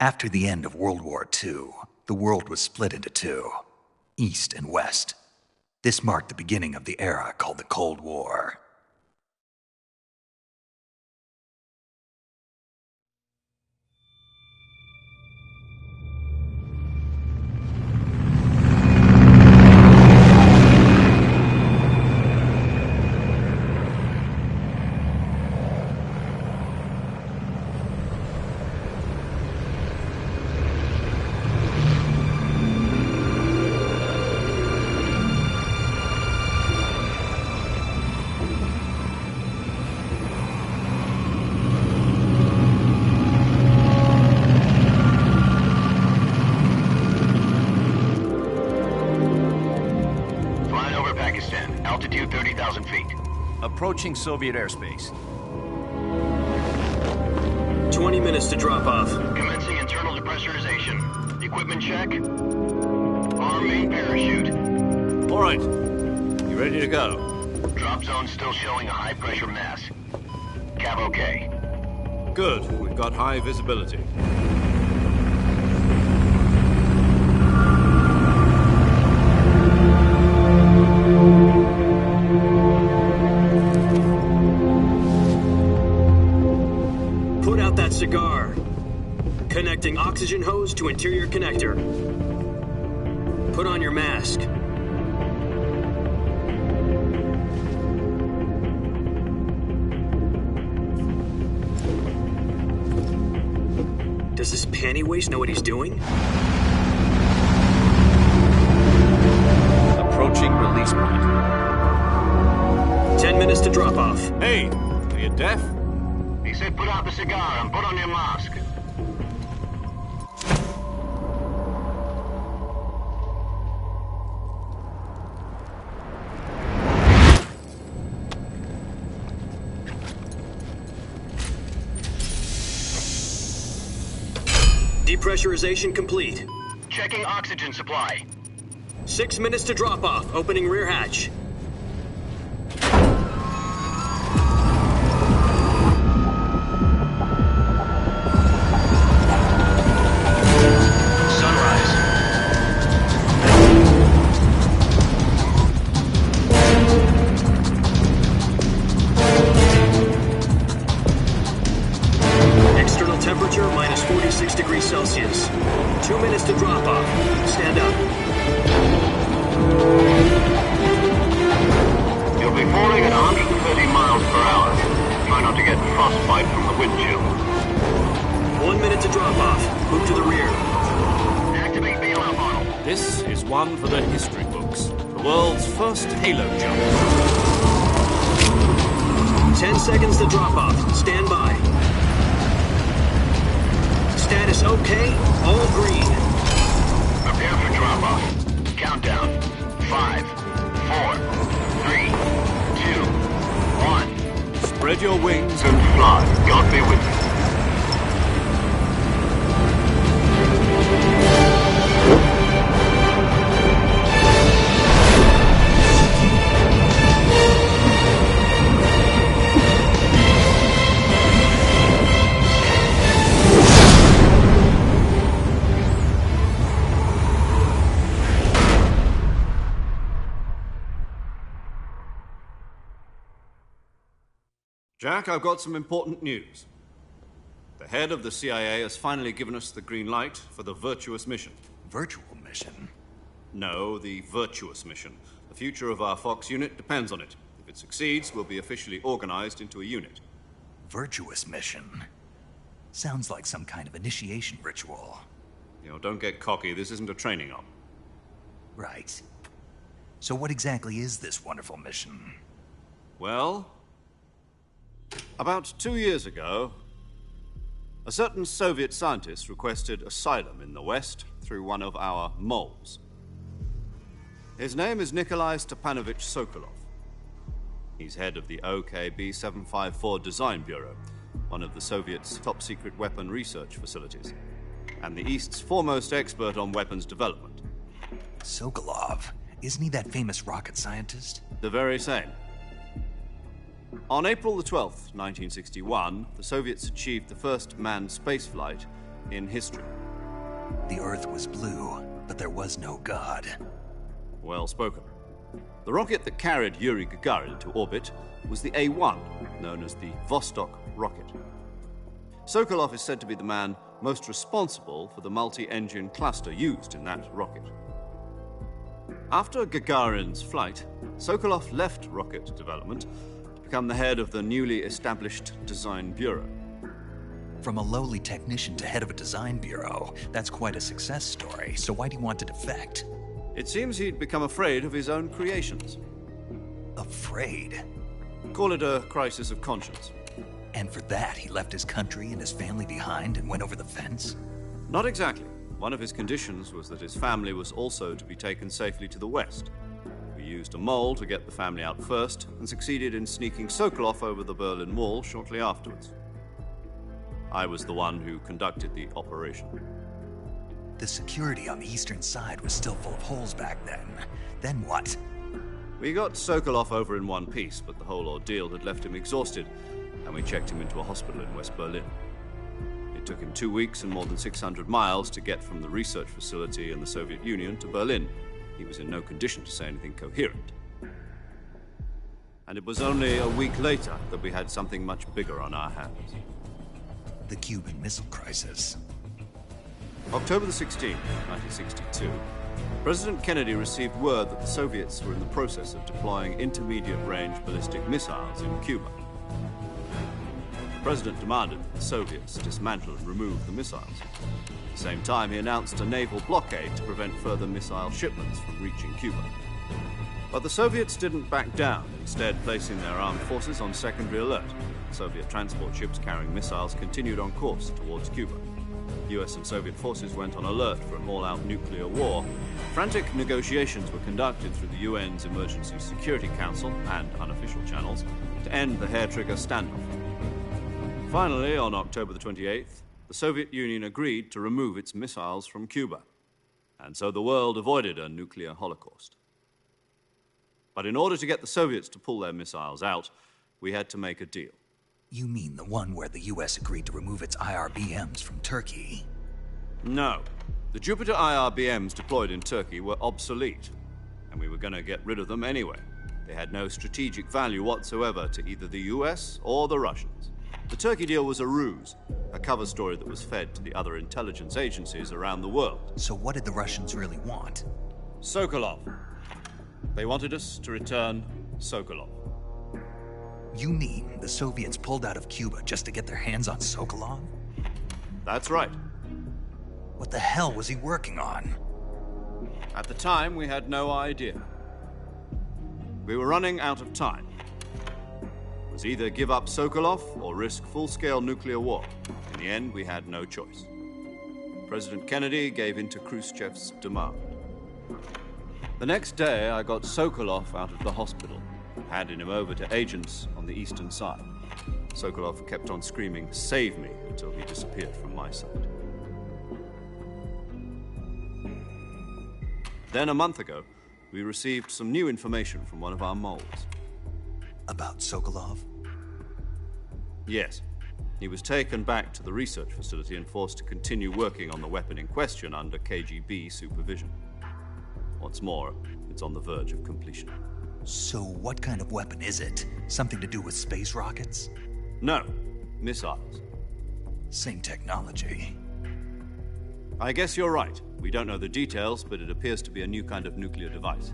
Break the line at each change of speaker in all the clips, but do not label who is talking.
After the end of World War II, the world was split into two, East and West. This marked the beginning of the era called the Cold War.
Altitude 30,000 feet.
Approaching Soviet airspace.
20 minutes to drop off.
Commencing internal depressurization. Equipment check. Arm main parachute.
All right. You ready to go?
Drop zone still showing a high pressure mass. Cav okay.
Good. We've got high visibility.
Put out that cigar. Connecting oxygen hose to interior connector. Put on your mask. Does this panty waste know what he's doing?
Approaching release point.
10 minutes to drop off.
Hey, are you deaf?
He said put out the cigar and put on your mask.
Depressurization complete.
Checking oxygen supply.
6 minutes to drop off. Opening rear hatch. Temperature minus 46 degrees Celsius. 2 minutes to drop off. Stand up.
You'll be falling at 130 miles per hour. Try not to get frostbite from the wind chill.
1 minute to drop off. Move to the rear.
Activate bailout model.
This is one for the history books. The world's first halo jump.
10 seconds to drop off. Stand by. Status okay, all green.
Prepare for drop-off. Countdown. 5, 4, 3, 2, 1.
Spread your wings
And fly. God be with you.
Jack, I've got some important news. The head of the CIA has finally given us the green light for the virtuous mission.
Virtual mission?
No, the virtuous mission. The future of our Fox unit depends on it. If it succeeds, we'll be officially organized into a unit.
Virtuous mission? Sounds like some kind of initiation ritual.
You know, don't get cocky. This isn't a training op.
Right. So what exactly is this wonderful mission?
Well, about 2 years ago, a certain Soviet scientist requested asylum in the West through one of our moles. His name is Nikolai Stepanovich Sokolov. He's head of the OKB-754 Design Bureau, one of the Soviets' top-secret weapon research facilities, and the East's foremost expert on weapons development.
Sokolov? Isn't he that famous rocket scientist?
The very same. On April the 12th, 1961, the Soviets achieved the first manned spaceflight in history.
The Earth was blue, but there was no God.
Well spoken. The rocket that carried Yuri Gagarin to orbit was the A-1, known as the Vostok rocket. Sokolov is said to be the man most responsible for the multi-engine cluster used in that rocket. After Gagarin's flight, Sokolov left rocket development to become the head of the newly established Design Bureau.
From a lowly technician to head of a design bureau, that's quite a success story, so why do you want to defect?
It seems he'd become afraid of his own creations.
Afraid?
Call it a crisis of conscience.
And for that, he left his country and his family behind and went over the fence?
Not exactly. One of his conditions was that his family was also to be taken safely to the west. We used a mole to get the family out first and succeeded in sneaking Sokolov over the Berlin Wall shortly afterwards. I was the one who conducted the operation.
The security on the eastern side was still full of holes back then. Then what?
We got Sokolov over in one piece, but the whole ordeal had left him exhausted, and we checked him into a hospital in West Berlin. It took him 2 weeks and more than 600 miles to get from the research facility in the Soviet Union to Berlin. He was in no condition to say anything coherent. And it was only a week later that we had something much bigger on our hands.
The Cuban Missile Crisis.
October the 16th, 1962, President Kennedy received word that the Soviets were in the process of deploying intermediate-range ballistic missiles in Cuba. The President demanded that the Soviets dismantle and remove the missiles. At the same time, he announced a naval blockade to prevent further missile shipments from reaching Cuba. But the Soviets didn't back down, instead placing their armed forces on secondary alert. Soviet transport ships carrying missiles continued on course towards Cuba. US and Soviet forces went on alert for an all-out nuclear war. Frantic negotiations were conducted through the UN's Emergency Security Council and unofficial channels to end the hair-trigger standoff. Finally, on October the 28th, the Soviet Union agreed to remove its missiles from Cuba, and so the world avoided a nuclear holocaust. But in order to get the Soviets to pull their missiles out, we had to make a deal.
You mean the one where the US agreed to remove its IRBMs from Turkey?
No. The Jupiter IRBMs deployed in Turkey were obsolete, and we were going to get rid of them anyway. They had no strategic value whatsoever to either the US or the Russians. The Turkey deal was a ruse, a cover story that was fed to the other intelligence agencies around the world.
So what did the Russians really want?
Sokolov. They wanted us to return Sokolov.
You mean the Soviets pulled out of Cuba just to get their hands on Sokolov?
That's right.
What the hell was he working on?
At the time, we had no idea. We were running out of time. It was either give up Sokolov or risk full-scale nuclear war. In the end, we had no choice. President Kennedy gave in to Khrushchev's demand. The next day, I got Sokolov out of the hospital, handing him over to agents on the eastern side. Sokolov kept on screaming, "Save me," until he disappeared from my side. Then, a month ago, we received some new information from one of our moles.
About Sokolov?
Yes. He was taken back to the research facility and forced to continue working on the weapon in question under KGB supervision. What's more, it's on the verge of completion.
So what kind of weapon is it? Something to do with space rockets?
No, missiles.
Same technology.
I guess you're right. We don't know the details, but it appears to be a new kind of nuclear device.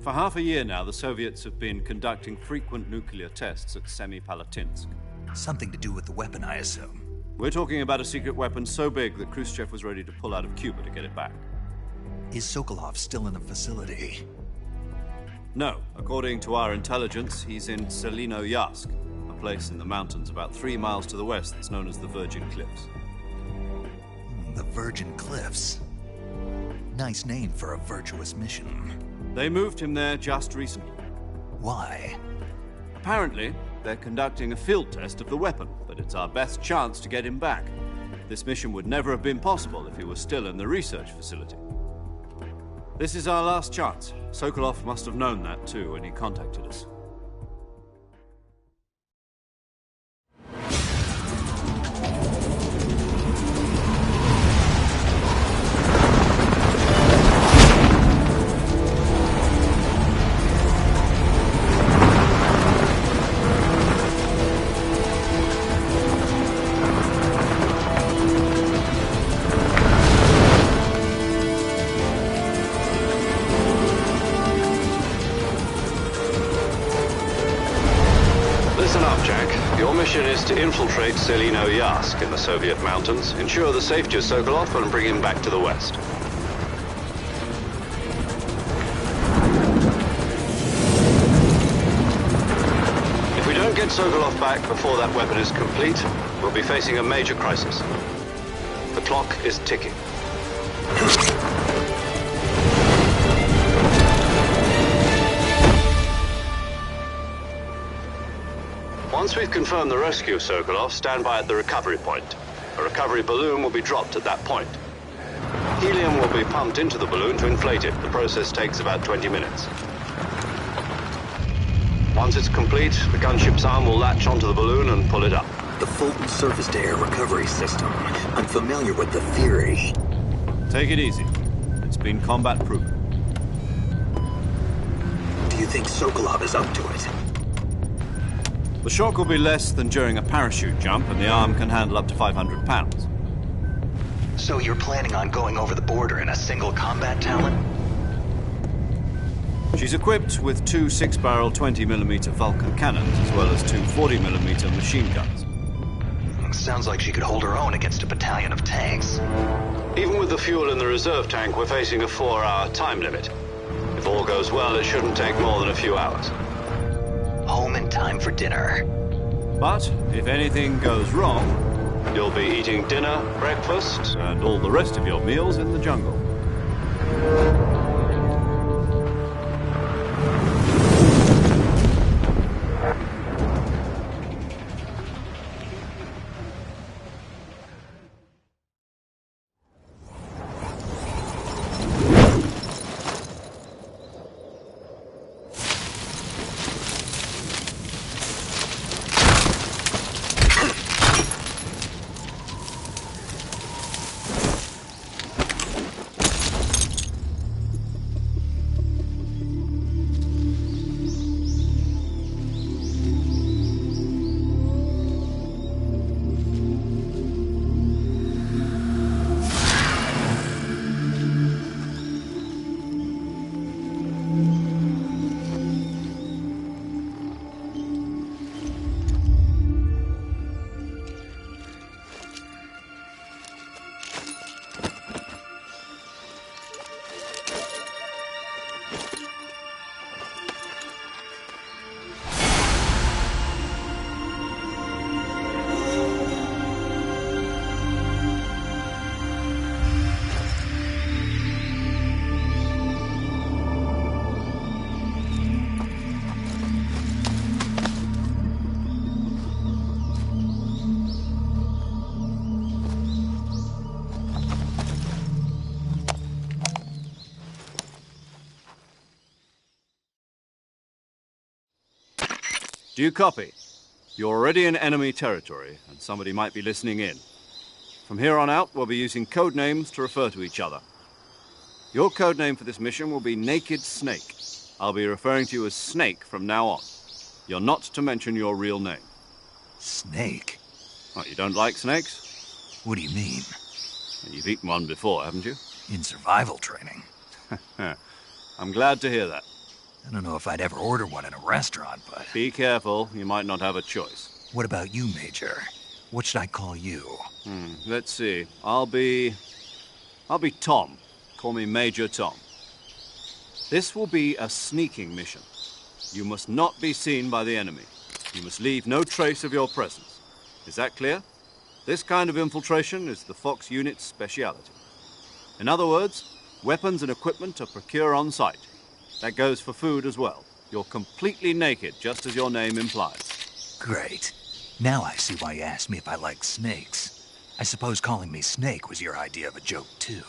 For half a year now, the Soviets have been conducting frequent nuclear tests at Semipalatinsk.
Something to do with the weapon, I assume.
We're talking about a secret weapon so big that Khrushchev was ready to pull out of Cuba to get it back.
Is Sokolov still in the facility?
No. According to our intelligence, he's in Selinoyarsk, a place in the mountains about 3 miles to the west that's known as the Virgin Cliffs.
The Virgin Cliffs. Nice name for a virtuous mission.
They moved him there just recently.
Why?
Apparently, they're conducting a field test of the weapon, but it's our best chance to get him back. This mission would never have been possible if he was still in the research facility. This is our last chance. Sokolov must have known that too when he contacted us. is to infiltrate Selino Yask in the Soviet mountains, ensure the safety of Sokolov, and bring him back to the West. If we don't get Sokolov back before that weapon is complete, we'll be facing a major crisis. The clock is ticking. Once we've confirmed the rescue of Sokolov, stand by at the recovery point. A recovery balloon will be dropped at that point. Helium will be pumped into the balloon to inflate it. The process takes about 20 minutes. Once it's complete, the gunship's arm will latch onto the balloon and pull it up.
The Fulton surface-to-air recovery system. I'm familiar with the theory.
Take it easy. It's been combat-proven.
Do you think Sokolov is up to it?
The shock will be less than during a parachute jump, and the arm can handle up to 500 pounds.
So you're planning on going over the border in a single combat Talon?
She's equipped with two 6-barrel 20mm Vulcan cannons, as well as two 40mm machine guns.
Sounds like she could hold her own against a battalion of tanks.
Even with the fuel in the reserve tank, we're facing a 4-hour time limit. If all goes well, it shouldn't take more than a few hours.
Home in time for dinner.
But if anything goes wrong, you'll be eating dinner, breakfast, and all the rest of your meals in the jungle. Do you copy? You're already in enemy territory, and somebody might be listening in. From here on out, we'll be using code names to refer to each other. Your code name for this mission will be Naked Snake. I'll be referring to you as Snake from now on. You're not to mention your real name.
Snake?
What, you don't like snakes?
What do you mean?
You've eaten one before, haven't you?
In survival training.
I'm glad to hear that.
I don't know if I'd ever order one in a restaurant, but...
Be careful, you might not have a choice.
What about you, Major? What should I call you?
Let's see. I'll be Tom. Call me Major Tom. This will be a sneaking mission. You must not be seen by the enemy. You must leave no trace of your presence. Is that clear? This kind of infiltration is the Fox unit's speciality. In other words, weapons and equipment are procured on site. That goes for food as well. You're completely naked, just as your name implies.
Great. Now I see why you asked me if I like snakes. I suppose calling me Snake was your idea of a joke, too.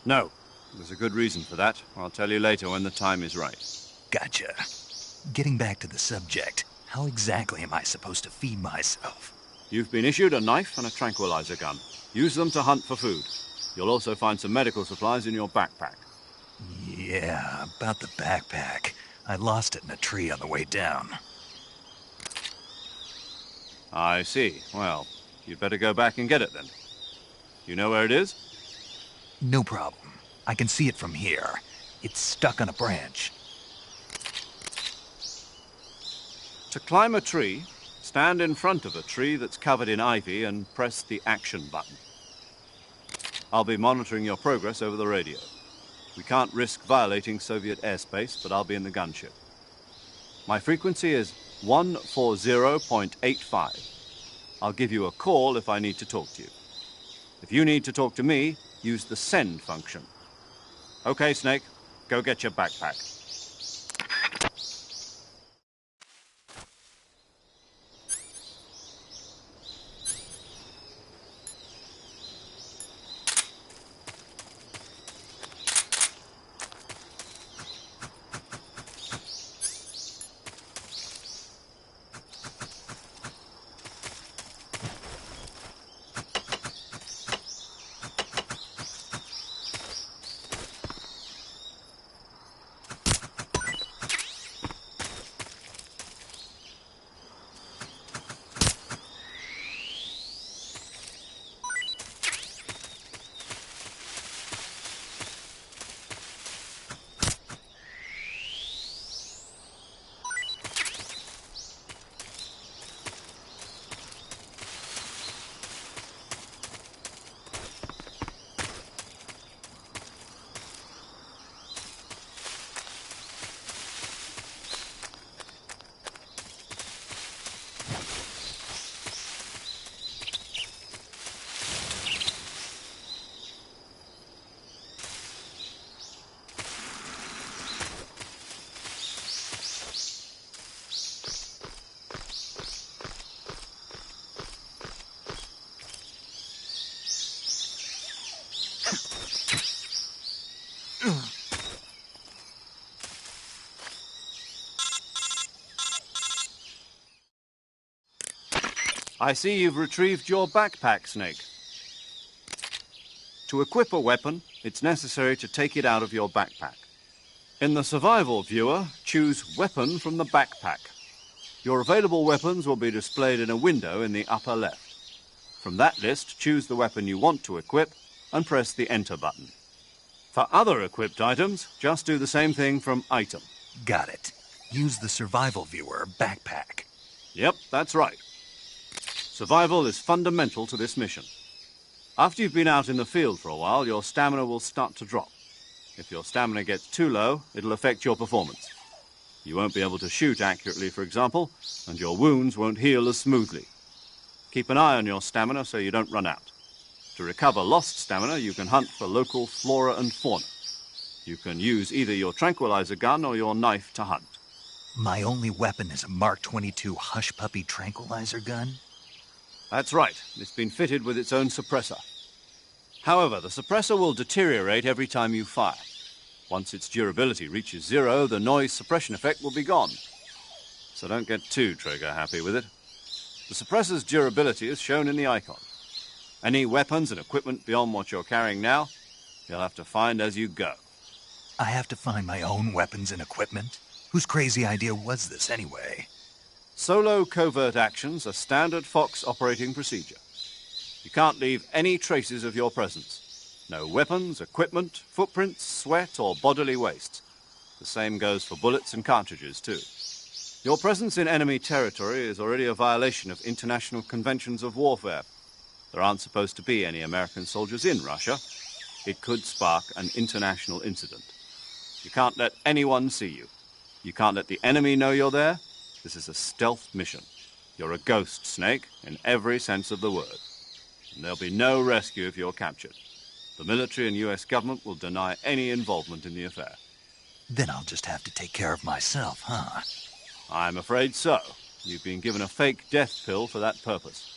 No. There's a good reason for that. I'll tell you later when the time is right.
Gotcha. Getting back to the subject, how exactly am I supposed to feed myself?
You've been issued a knife and a tranquilizer gun. Use them to hunt for food. You'll also find some medical supplies in your backpack.
Yeah, about the backpack. I lost it in a tree on the way down.
I see. Well, you'd better go back and get it then. You know where it is?
No problem. I can see it from here. It's stuck on a branch.
To climb a tree, Stand in front of a tree that's covered in ivy and press the action button. I'll be monitoring your progress over the radio. We can't risk violating Soviet airspace, but I'll be in the gunship. My frequency is 140.85. I'll give you a call if I need to talk to you. If you need to talk to me, use the send function. Okay, Snake, go get your backpack. I see you've retrieved your backpack, Snake. To equip a weapon, it's necessary to take it out of your backpack. In the survival viewer, choose Weapon from the backpack. Your available weapons will be displayed in a window in the upper left. From that list, choose the weapon you want to equip and press the Enter button. For other equipped items, just do the same thing from Item.
Got it. Use the survival viewer backpack.
Yep, that's right. Survival is fundamental to this mission. After you've been out in the field for a while, your stamina will start to drop. If your stamina gets too low, it'll affect your performance. You won't be able to shoot accurately, for example, and your wounds won't heal as smoothly. Keep an eye on your stamina so you don't run out. To recover lost stamina, you can hunt for local flora and fauna. You can use either your tranquilizer gun or your knife to hunt.
My only weapon is a Mark 22 Hush Puppy tranquilizer gun?
That's right. It's been fitted with its own suppressor. However, the suppressor will deteriorate every time you fire. Once its durability reaches 0, the noise suppression effect will be gone. So don't get too trigger-happy with it. The suppressor's durability is shown in the icon. Any weapons and equipment beyond what you're carrying now, you'll have to find as you go.
I have to find my own weapons and equipment? Whose crazy idea was this anyway?
Solo covert actions are standard Fox operating procedure. You can't leave any traces of your presence. No weapons, equipment, footprints, sweat, or bodily waste. The same goes for bullets and cartridges, too. Your presence in enemy territory is already a violation of international conventions of warfare. There aren't supposed to be any American soldiers in Russia. It could spark an international incident. You can't let anyone see you. You can't let the enemy know you're there. This is a stealth mission. You're a ghost, Snake, in every sense of the word. And there'll be no rescue if you're captured. The military and US government will deny any involvement in the affair.
Then I'll just have to take care of myself, huh?
I'm afraid so. You've been given a fake death pill for that purpose.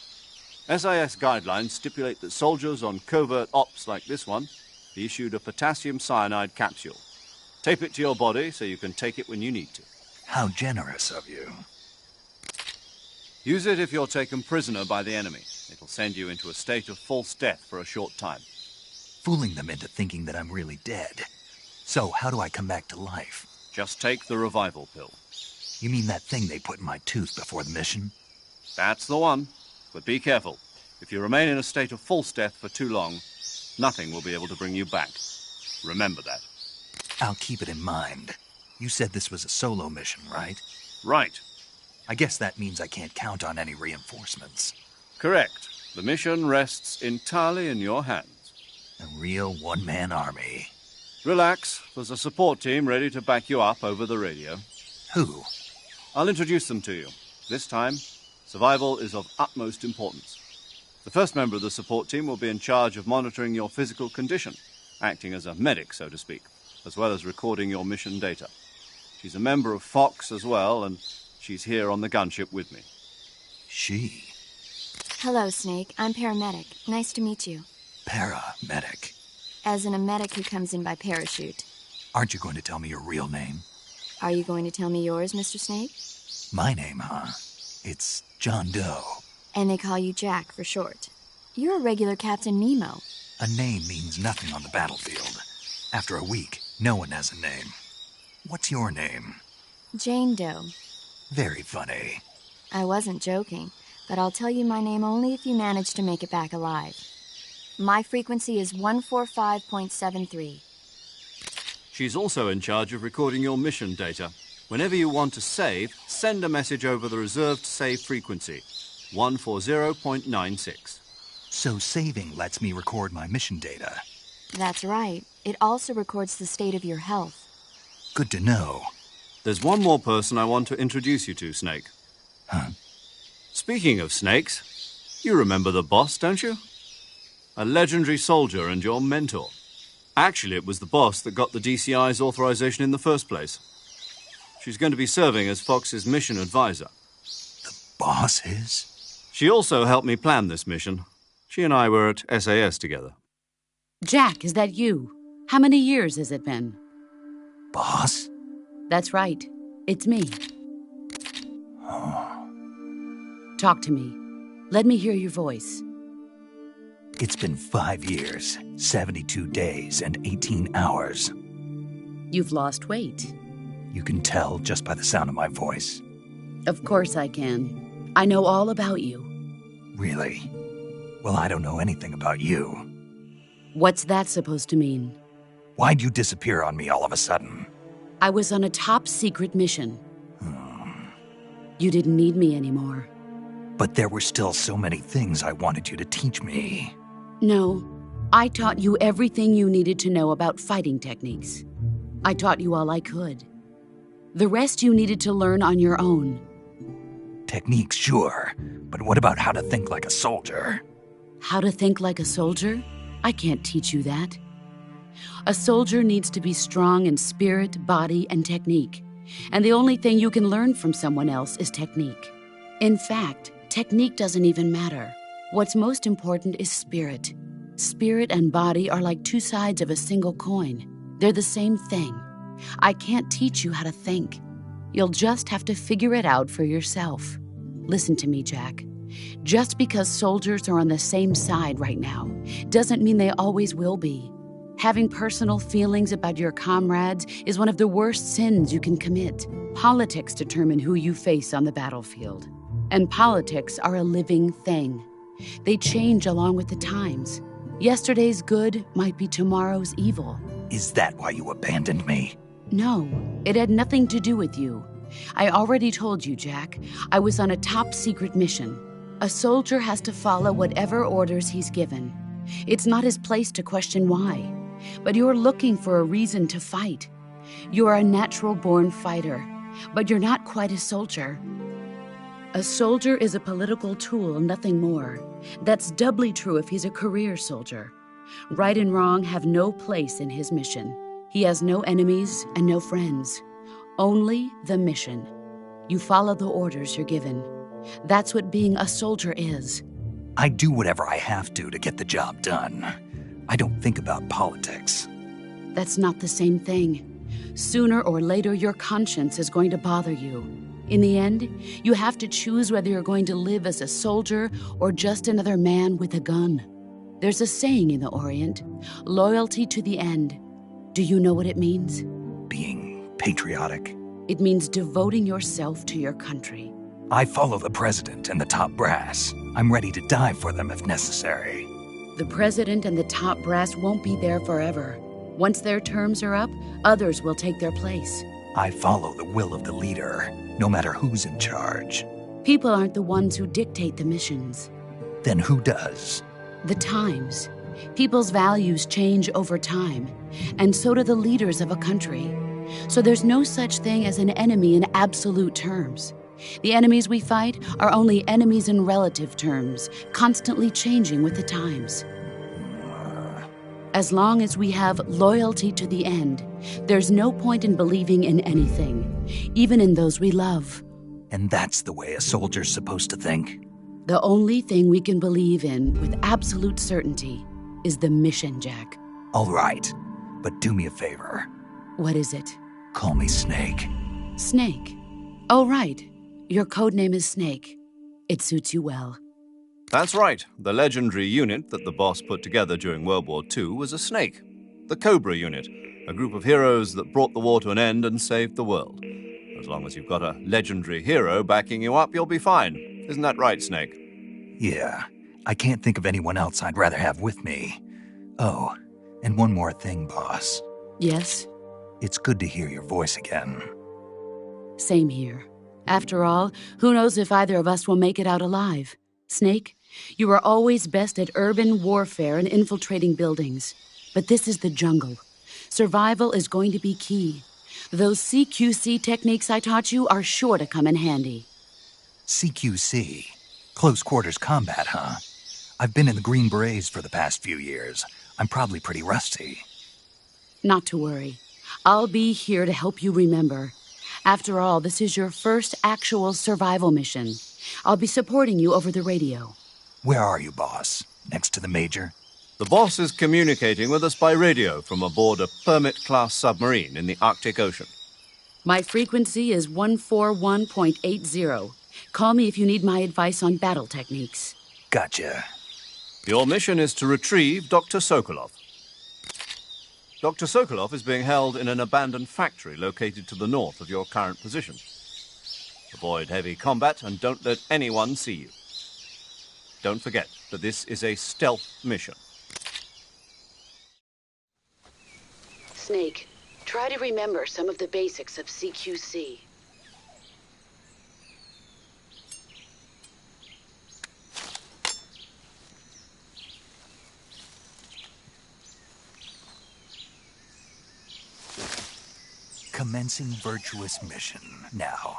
SIS guidelines stipulate that soldiers on covert ops like this one be issued a potassium cyanide capsule. Tape it to your body so you can take it when you need to.
How generous of you.
Use it if you're taken prisoner by the enemy. It'll send you into a state of false death for a short time.
Fooling them into thinking that I'm really dead. So, how do I come back to life?
Just take the revival pill.
You mean that thing they put in my tooth before the mission?
That's the one. But be careful. If you remain in a state of false death for too long, nothing will be able to bring you back. Remember that.
I'll keep it in mind. You said this was a solo mission, right?
Right.
I guess that means I can't count on any reinforcements.
Correct. The mission rests entirely in your hands.
A real one-man army.
Relax. There's a support team ready to back you up over the radio.
Who?
I'll introduce them to you. This time, survival is of utmost importance. The first member of the support team will be in charge of monitoring your physical condition, acting as a medic, so to speak, as well as recording your mission data. She's a member of Fox as well, and she's here on the gunship with me.
She?
Hello, Snake. I'm paramedic. Nice to meet you.
Paramedic.
As in a medic who comes in by parachute.
Aren't you going to tell me your real name?
Are you going to tell me yours, Mr. Snake?
My name, huh? It's John Doe.
And they call you Jack for short. You're a regular Captain Nemo.
A name means nothing on the battlefield. After a week, no one has a name. What's your name?
Jane Doe.
Very funny.
I wasn't joking, but I'll tell you my name only if you manage to make it back alive. My frequency is 145.73.
She's also in charge of recording your mission data. Whenever you want to save, send a message over the reserved save frequency, 140.96.
So saving lets me record my mission data.
That's right. It also records the state of your health.
Good to know.
There's one more person I want to introduce you to, Snake.
Huh?
Speaking of snakes, you remember the boss, don't you? A legendary soldier and your mentor. Actually, it was the boss that got the DCI's authorization in the first place. She's going to be serving as Fox's mission advisor.
The boss is?
She also helped me plan this mission. She and I were at SAS together.
Jack, is that you? How many years has it been?
Boss?
That's right. It's me.
Oh.
Talk to me. Let me hear your voice.
It's been 5 years, 72 days, and 18 hours.
You've lost weight.
You can tell just by the sound of my voice.
Of course I can. I know all about you.
Really? Well, I don't know anything about you.
What's that supposed to mean?
Why'd you disappear on me all of a sudden?
I was on a top-secret mission. You didn't need me anymore.
But there were still so many things I wanted you to teach me.
No, I taught you everything you needed to know about fighting techniques. I taught you all I could. The rest you needed to learn on your own.
Techniques, sure. But what about how to think like a soldier?
How to think like a soldier? I can't teach you that. A soldier needs to be strong in spirit, body, and technique. And the only thing you can learn from someone else is technique. In fact, technique doesn't even matter. What's most important is spirit. Spirit and body are like two sides of a single coin. They're the same thing. I can't teach you how to think. You'll just have to figure it out for yourself. Listen to me, Jack. Just because soldiers are on the same side right now doesn't mean they always will be. Having personal feelings about your comrades is one of the worst sins you can commit. Politics determine who you face on the battlefield. And politics are a living thing. They change along with the times. Yesterday's good might be tomorrow's evil.
Is that why you abandoned me?
No, it had nothing to do with you. I already told you, Jack. I was on a top-secret mission. A soldier has to follow whatever orders he's given. It's not his place to question why. But you're looking for a reason to fight. You're a natural-born fighter, but you're not quite a soldier. A soldier is a political tool, nothing more. That's doubly true if he's a career soldier. Right and wrong have no place in his mission. He has no enemies and no friends. Only the mission. You follow the orders you're given. That's what being a soldier is.
I do whatever I have to get the job done. I don't think about politics.
That's not the same thing. Sooner or later, your conscience is going to bother you. In the end, you have to choose whether you're going to live as a soldier or just another man with a gun. There's a saying in the Orient, loyalty to the end. Do you know what it means?
Being patriotic.
It means devoting yourself to your country.
I follow the president and the top brass. I'm ready to die for them if necessary.
The president and the top brass won't be there forever. Once their terms are up, others will take their place.
I follow the will of the leader, no matter who's in charge.
People aren't the ones who dictate the missions.
Then who does?
The times. People's values change over time, and so do the leaders of a country. So there's no such thing as an enemy in absolute terms. The enemies we fight are only enemies in relative terms, constantly changing with the times. As long as we have loyalty to the end, there's no point in believing in anything, even in those we love.
And that's the way a soldier's supposed to think?
The only thing we can believe in with absolute certainty is the mission, Jack.
All right, but do me a favor.
What is it?
Call me Snake.
Snake. Oh, right. Your code name is Snake. It suits you well.
That's right. The legendary unit that the boss put together during World War II was a snake. The Cobra unit, a group of heroes that brought the war to an end and saved the world. As long as you've got a legendary hero backing you up, you'll be fine. Isn't that right, Snake?
Yeah, I can't think of anyone else I'd rather have with me. Oh, and one more thing, boss.
Yes?
It's good to hear your voice again.
Same here. After all, who knows if either of us will make it out alive? Snake, you are always best at urban warfare and infiltrating buildings. But this is the jungle. Survival is going to be key. Those CQC techniques I taught you are sure to come in handy.
CQC? Close quarters combat, huh? I've been in the Green Berets for the past few years. I'm probably pretty rusty.
Not to worry. I'll be here to help you remember. After all, this is your first actual survival mission. I'll be supporting you over the radio.
Where are you, boss? Next to the Major?
The boss is communicating with us by radio from aboard a Permit-class submarine in the Arctic Ocean.
My frequency is 141.80. Call me if you need my advice on battle techniques.
Gotcha.
Your mission is to retrieve Dr. Sokolov. Dr. Sokolov is being held in an abandoned factory located to the north of your current position. Avoid heavy combat and don't let anyone see you. Don't forget that this is a stealth mission.
Snake, try to remember some of the basics of CQC.
Commencing virtuous mission now.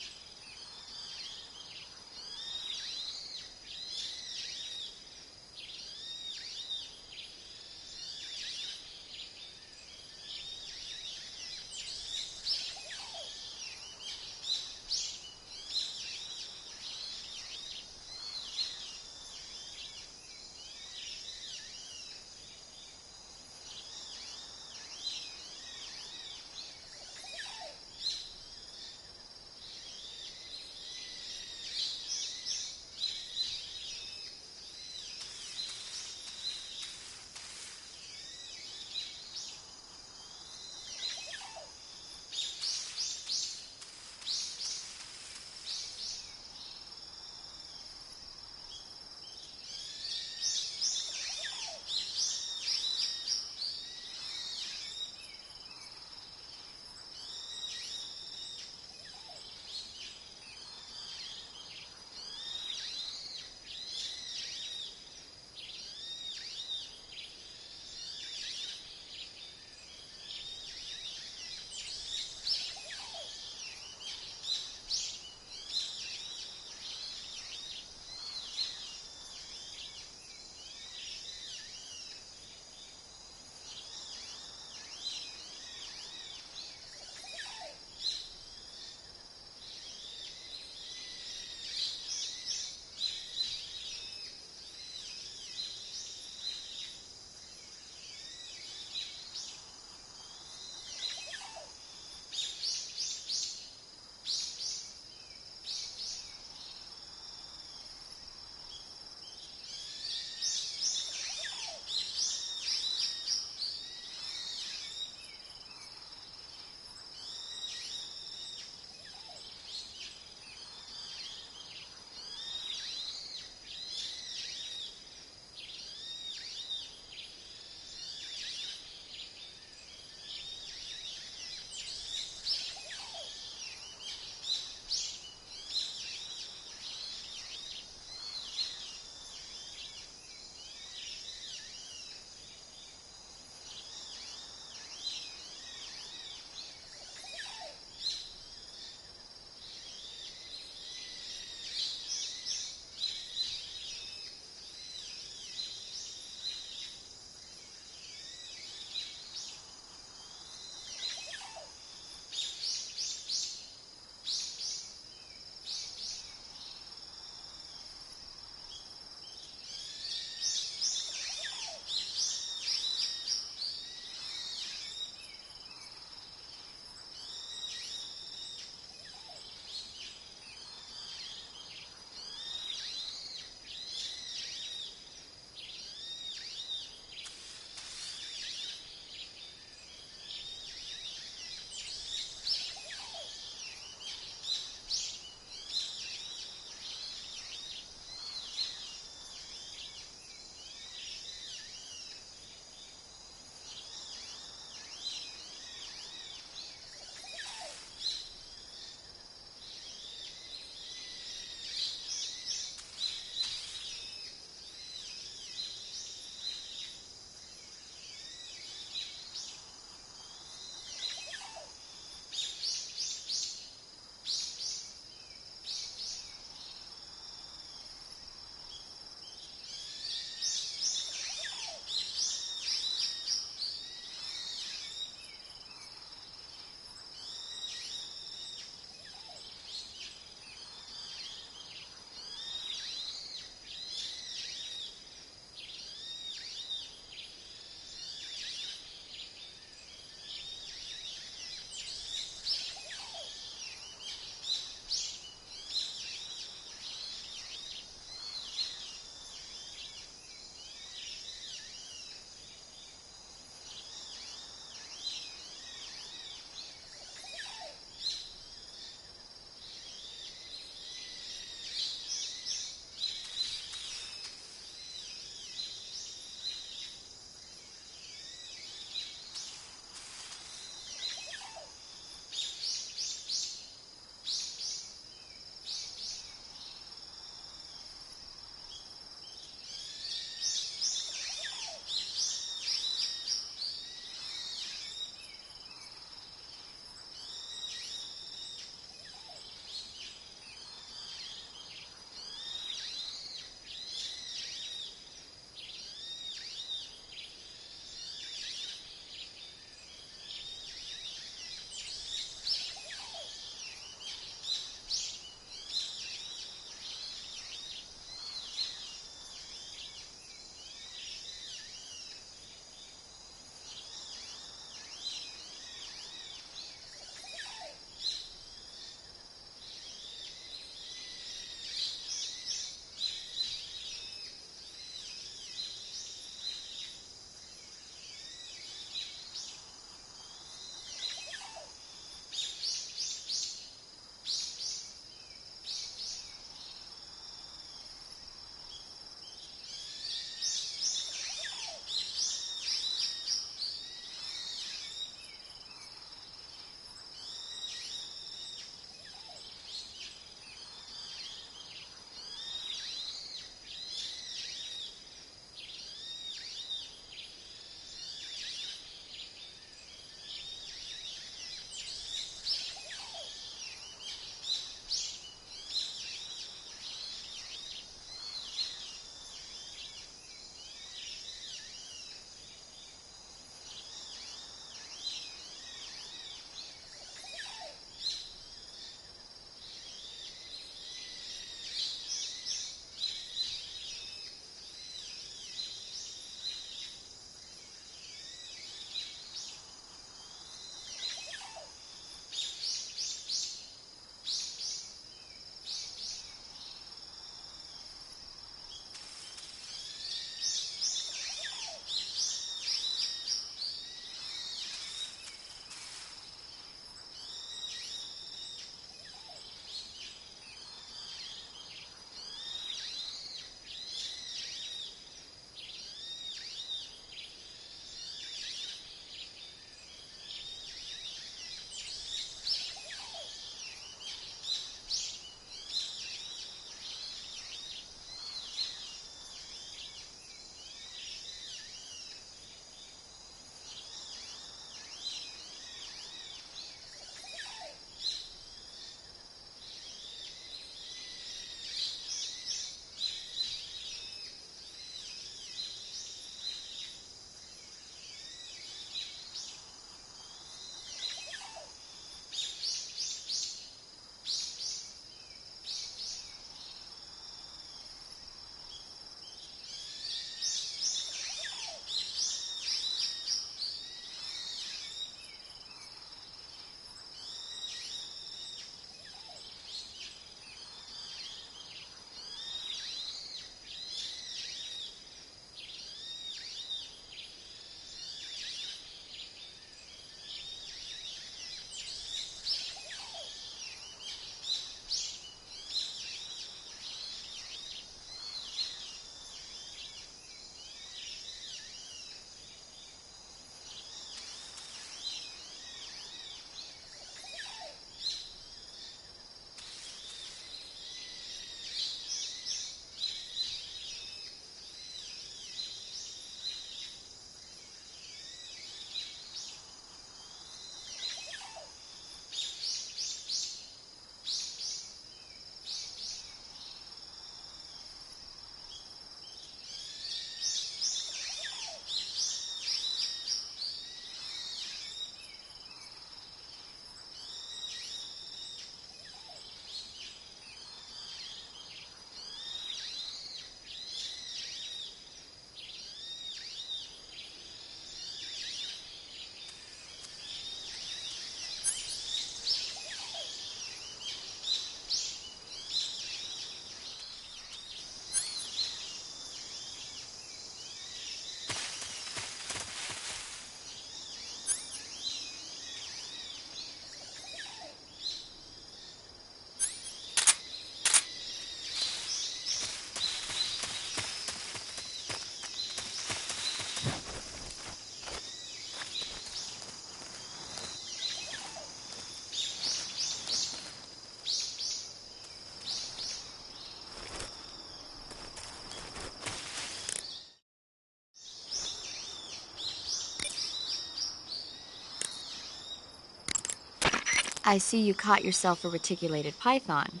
I see you caught yourself a reticulated python.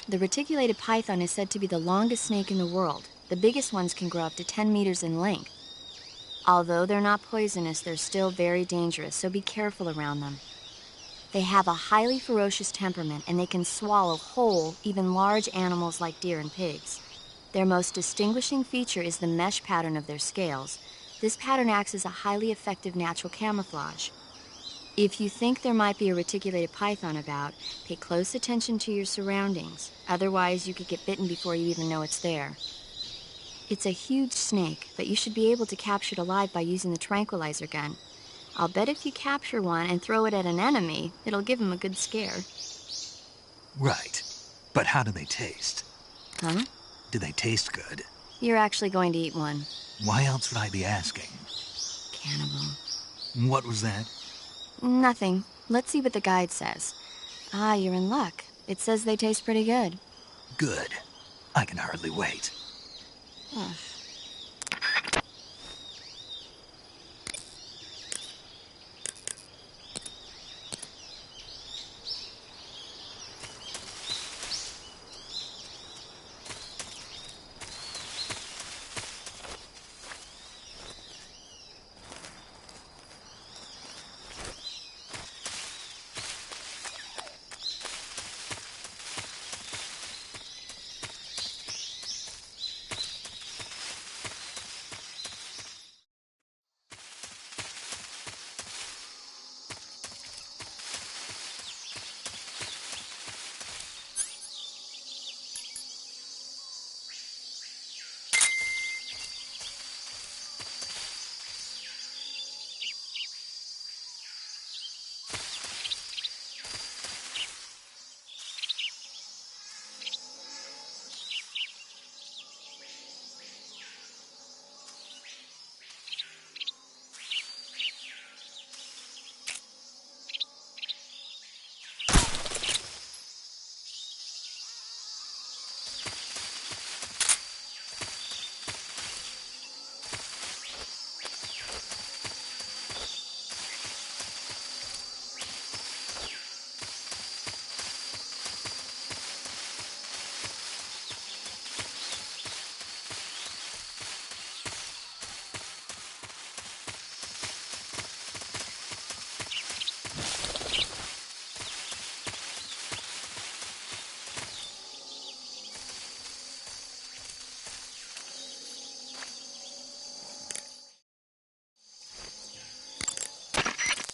The reticulated python is said to be the longest snake in the world. The biggest ones can grow up to 10 meters in length. Although they're not poisonous, they're still very dangerous, so be careful around them. They have a highly ferocious temperament, and they can swallow whole, even large animals like deer and pigs. Their most distinguishing feature is the mesh pattern of their scales. This pattern acts as a highly effective natural camouflage. If you think there might be a reticulated python about, pay close attention to your surroundings. Otherwise, you could get bitten before you even know it's there. It's a huge snake, but you should be able to capture it alive by using the tranquilizer gun. I'll bet if you capture one and throw it at an enemy, it'll give him a good scare.
Right. But how do they taste?
Huh?
Do they taste good?
You're actually going to eat one.
Why else would I be asking?
Cannibal.
What was that?
Nothing. Let's see what the guide says. Ah, you're in luck. It says they taste pretty good.
Good. I can hardly wait.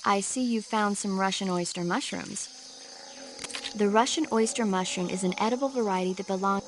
I see you found some Russian oyster mushrooms. The Russian oyster mushroom is an edible variety that belongs...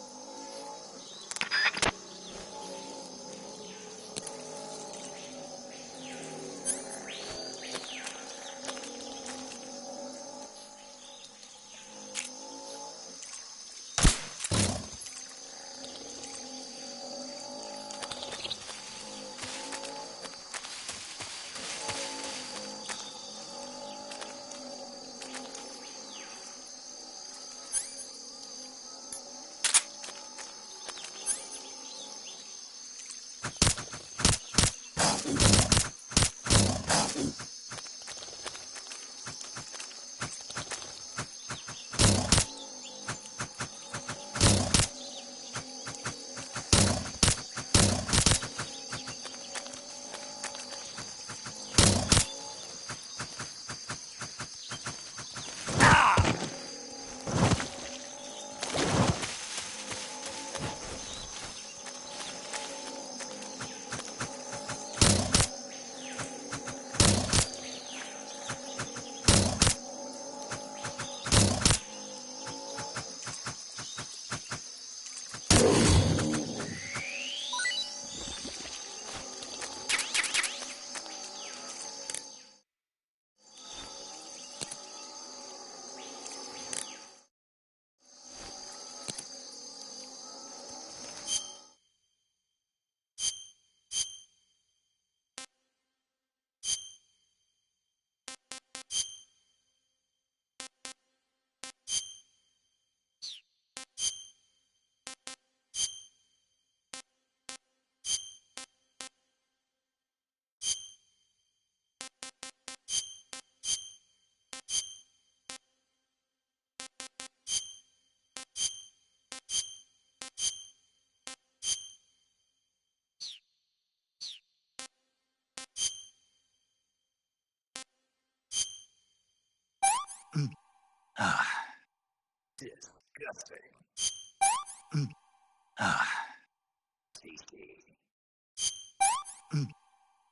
Ah.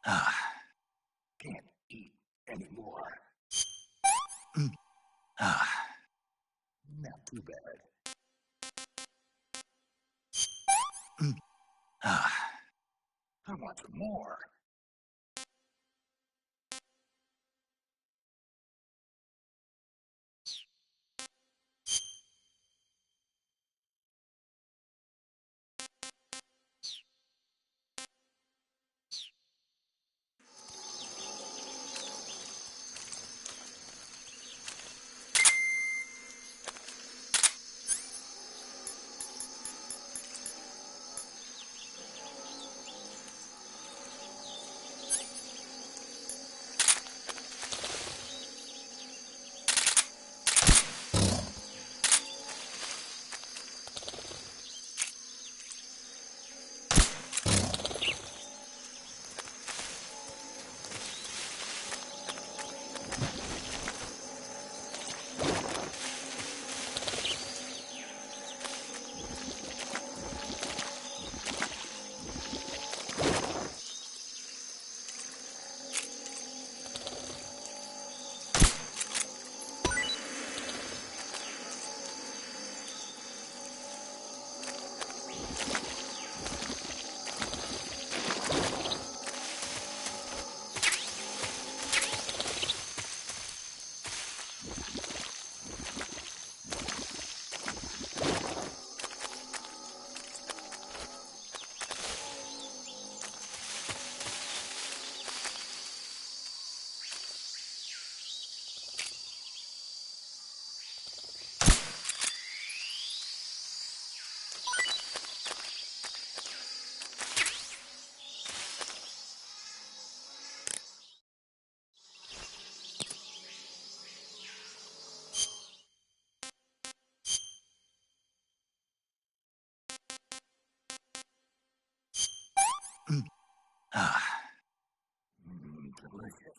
Ah. Can't eat anymore. Ah. Not too bad. Ah. I want some more. Ah. Delicious.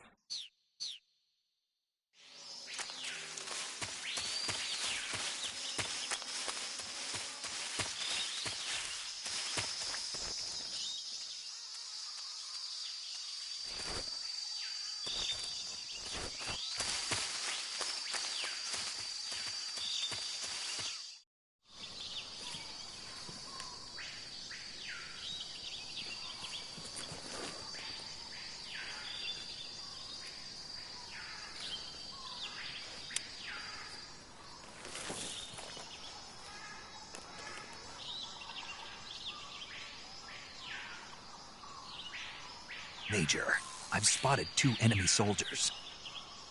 Major, I've spotted 2 enemy soldiers.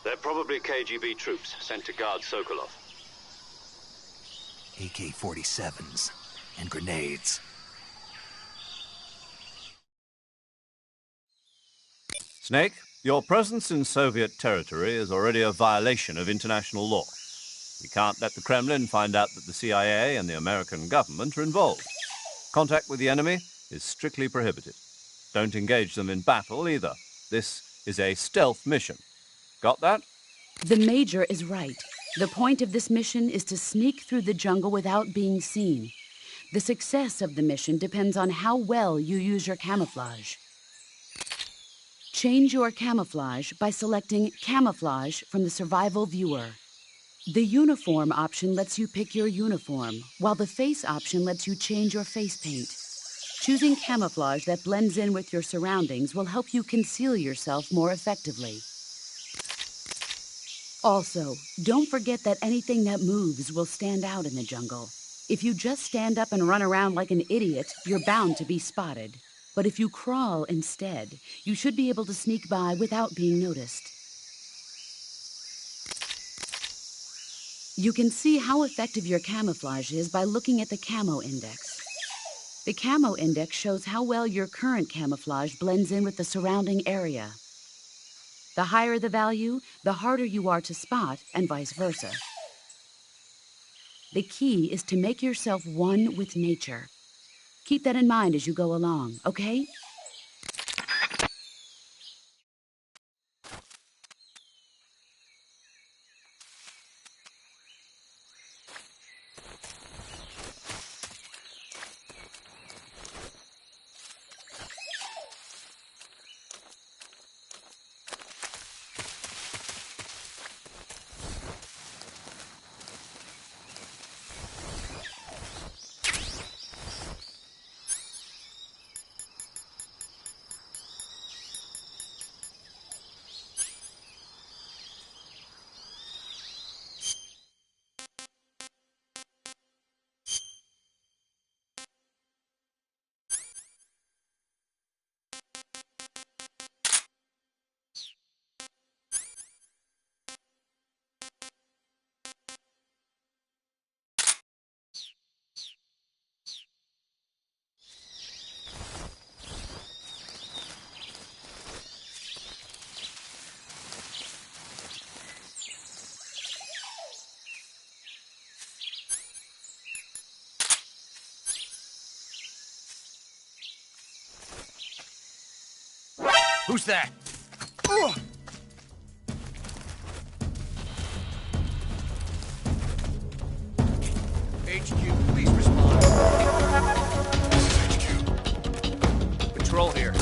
They're probably KGB troops sent to guard Sokolov.
AK-47s and grenades.
Snake, your presence in Soviet territory is already a violation of international law. We can't let the Kremlin find out that the CIA and the American government are involved. Contact with the enemy is strictly prohibited. Don't engage them in battle either. This is a stealth mission. Got that?
The Major is right. The point of this mission is to sneak through the jungle without being seen. The success of the mission depends on how well you use your camouflage. Change your camouflage by selecting Camouflage from the Survival Viewer. The Uniform option lets you pick your uniform, while the Face option lets you change your face paint. Choosing camouflage that blends in with your surroundings will help you conceal yourself more effectively. Also, don't forget that anything that moves will stand out in the jungle. If you just stand up and run around like an idiot, you're bound to be spotted. But if you crawl instead, you should be able to sneak by without being noticed. You can see how effective your camouflage is by looking at the Camo Index. The Camo Index shows how well your current camouflage blends in with the surrounding area. The higher the value, the harder you are to spot, and vice versa. The key is to make yourself one with nature. Keep that in mind as you go along, okay?
Who's that? HQ, please respond. HQ. Patrol here.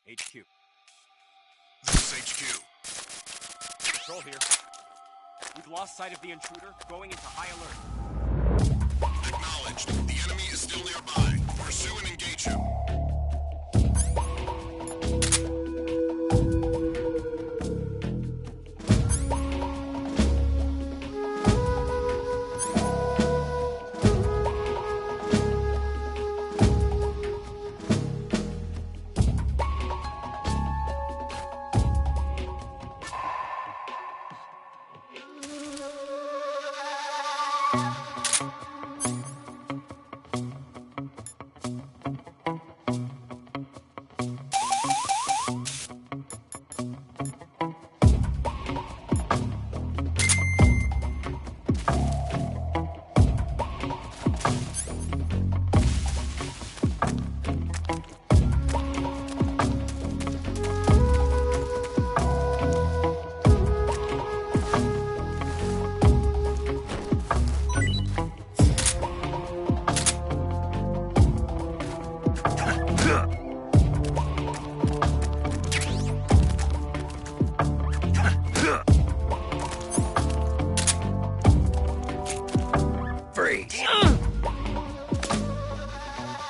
HQ.
This is HQ.
Patrol here. We've lost sight of the intruder, going into high alert.
Acknowledged. The enemy is still nearby. Pursue and engage him.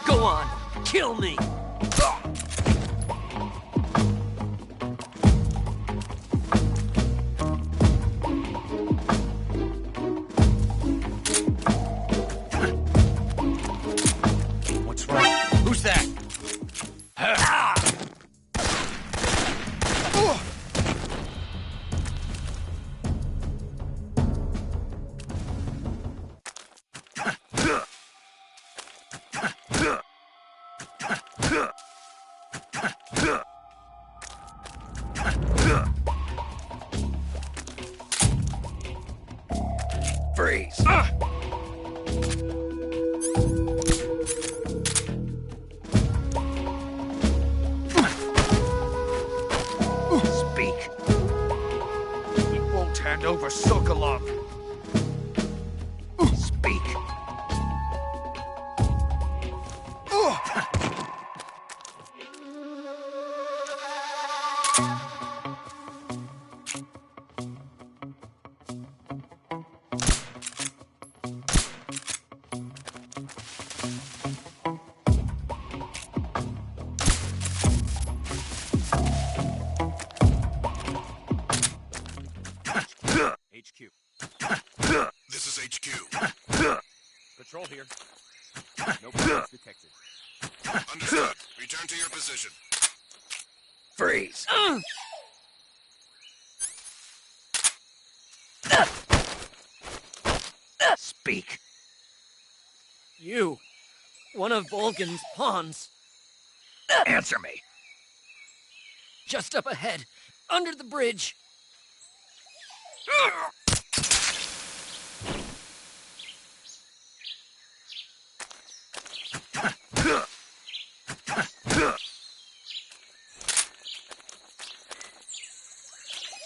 Go on, kill me!
What's wrong? Who's that?
Freeze! Speak.
We won't hand over Sokolov.
Speak.
HQ.
Patrol here. No progress detected.
Understood. Return to your position.
Freeze! Speak.
You. One of Volgan's pawns.
Answer me.
Just up ahead. Under the bridge.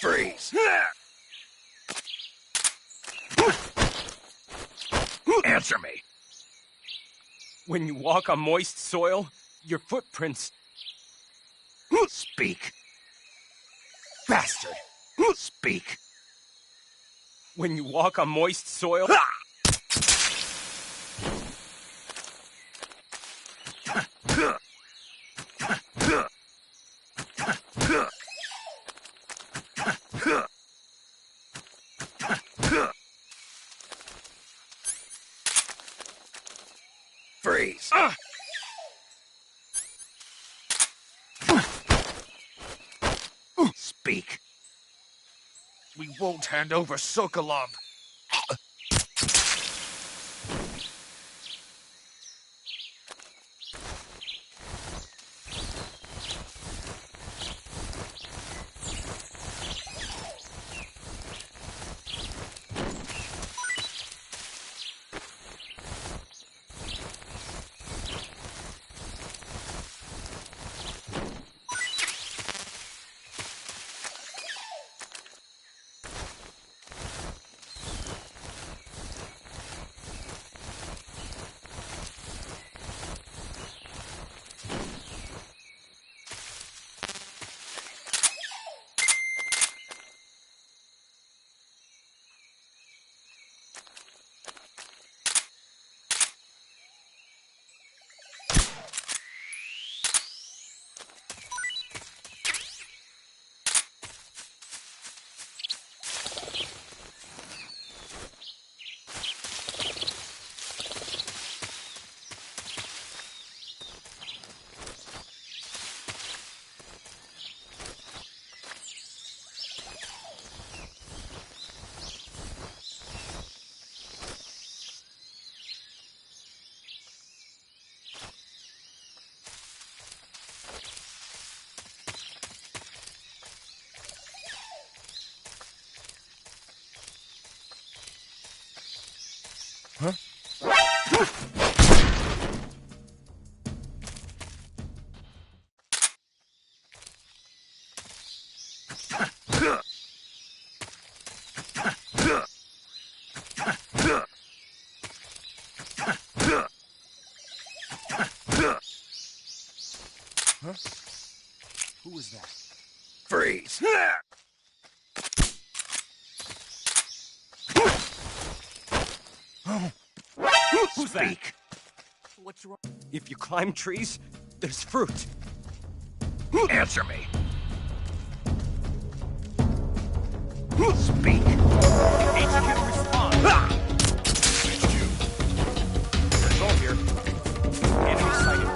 Freeze. Answer me.
When you walk on moist soil, your footprints...
Speak.
Bastard!
Speak.
When you walk on moist soil...
Freeze. Speak.
We won't hand over Sokolov.
Huh? Who was that?
Freeze.
Who's
Speak.
that? What's wrong? If you climb trees, there's fruit.
Answer me. Speak.
HQ respond.
HQ.
Patrol here. Enemy sighted.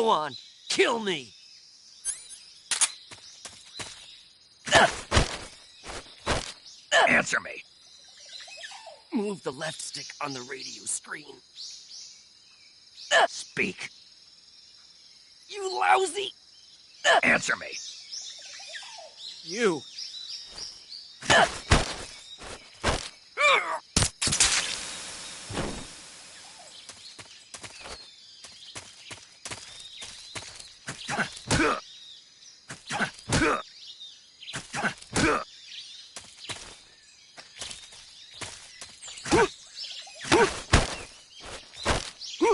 Go on, kill me!
Answer me.
Move the left stick on the radio screen.
Speak.
You lousy!
Answer me.
You!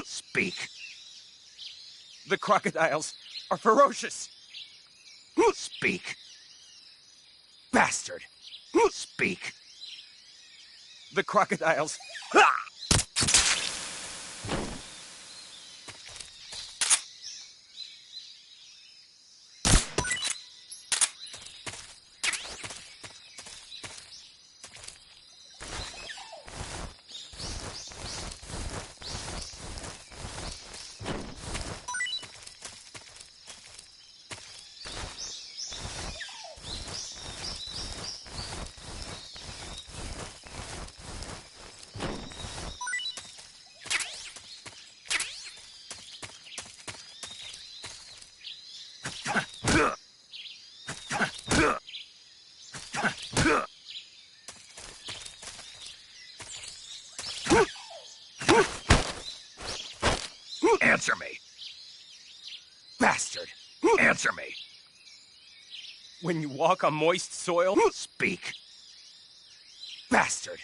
Speak.
The crocodiles are ferocious.
Speak. Bastard. Speak.
The crocodiles.
Answer me. Bastard. Answer me.
When you walk on moist soil.
Speak. Bastard.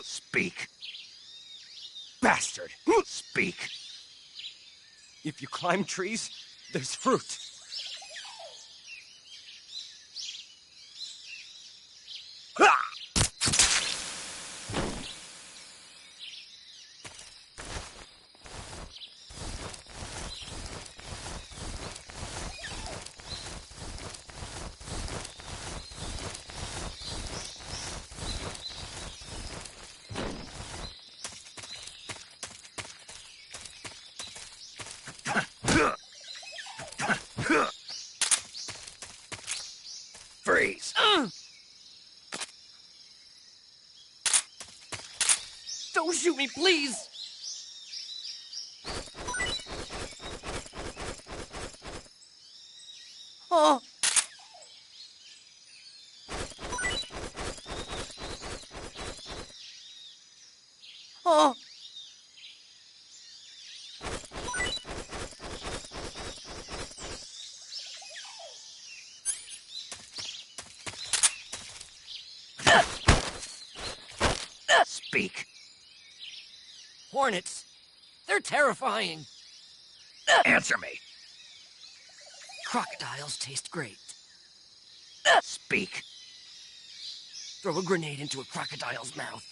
Speak. Bastard. Speak.
If you climb trees, there's fruit.
Freeze.
Don't shoot me, please! Oh! Oh!
Speak.
Hornets. They're terrifying.
Answer me.
Crocodiles taste great.
Speak.
Throw a grenade into a crocodile's mouth.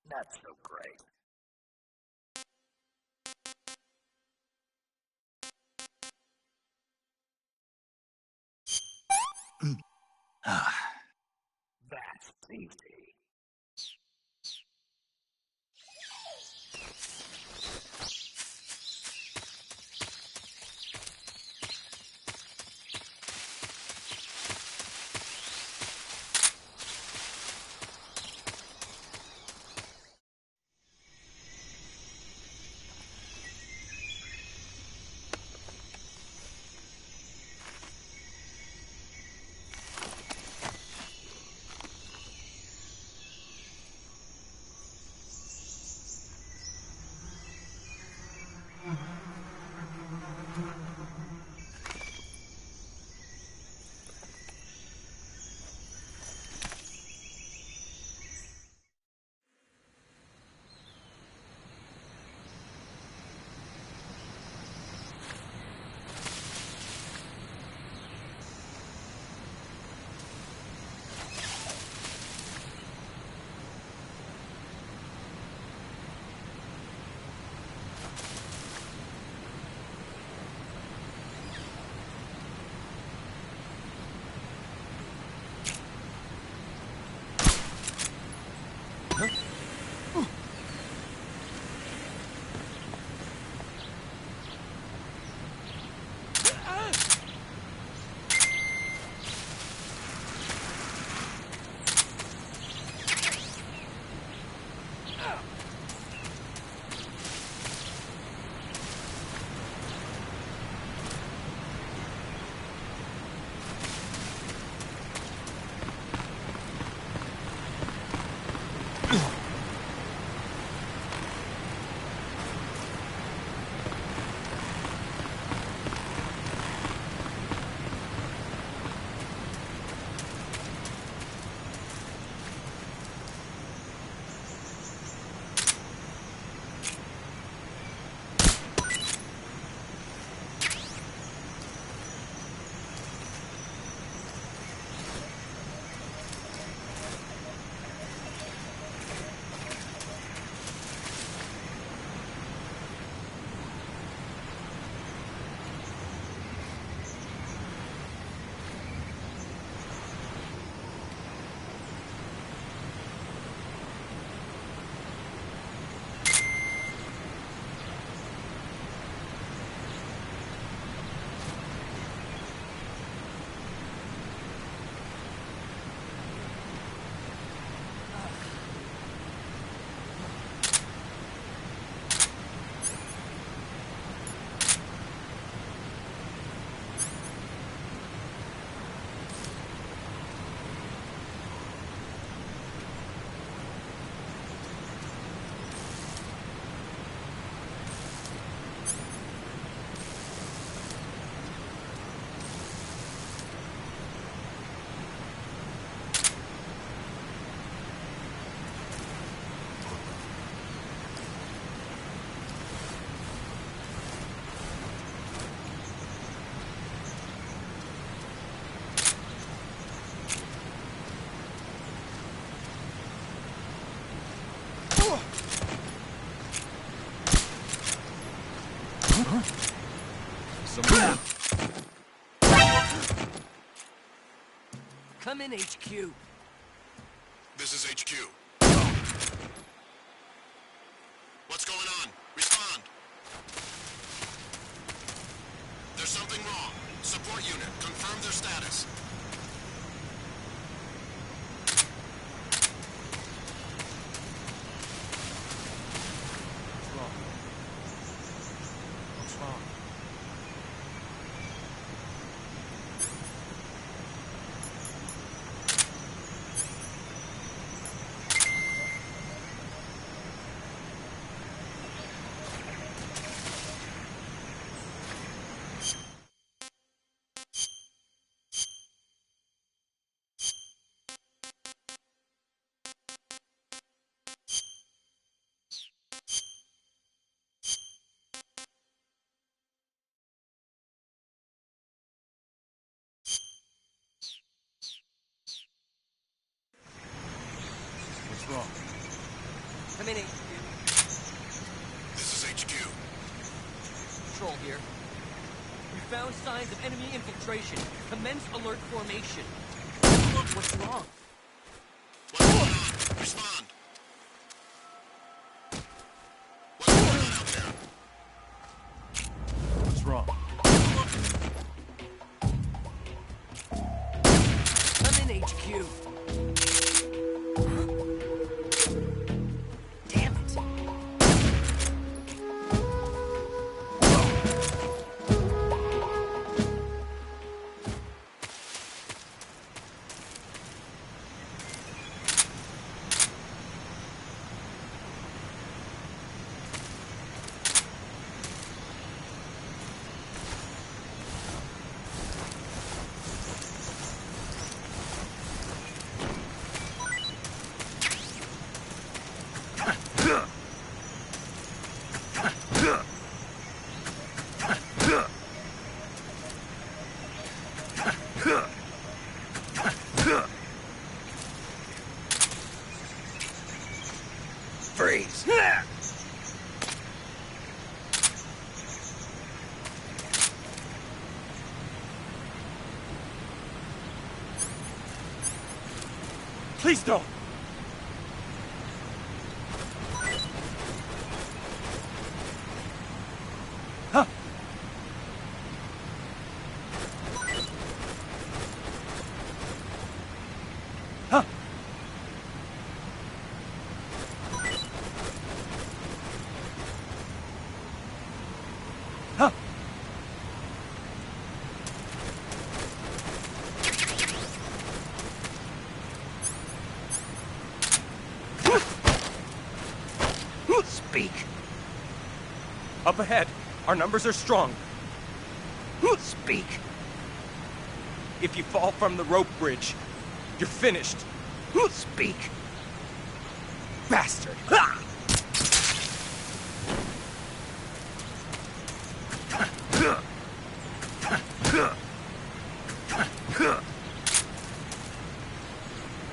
Not so great. That's easy.
Come in, HQ.
This is HQ. What's going on? Respond. There's something wrong. Support unit, confirm their status.
What's wrong? What's wrong? What's wrong?
Come in, HQ.
This is HQ.
Patrol here. We found signs of enemy infiltration. Commence alert formation. What's wrong?
Respond. What's going on out there?
What's wrong?
I'm in HQ. Damn it.
Freeze.
Please don't! Huh? Huh? Huh?
Speak.
Up ahead, our numbers are strong.
Speak.
If you fall from the rope bridge, you're finished.
Speak.
Bastard!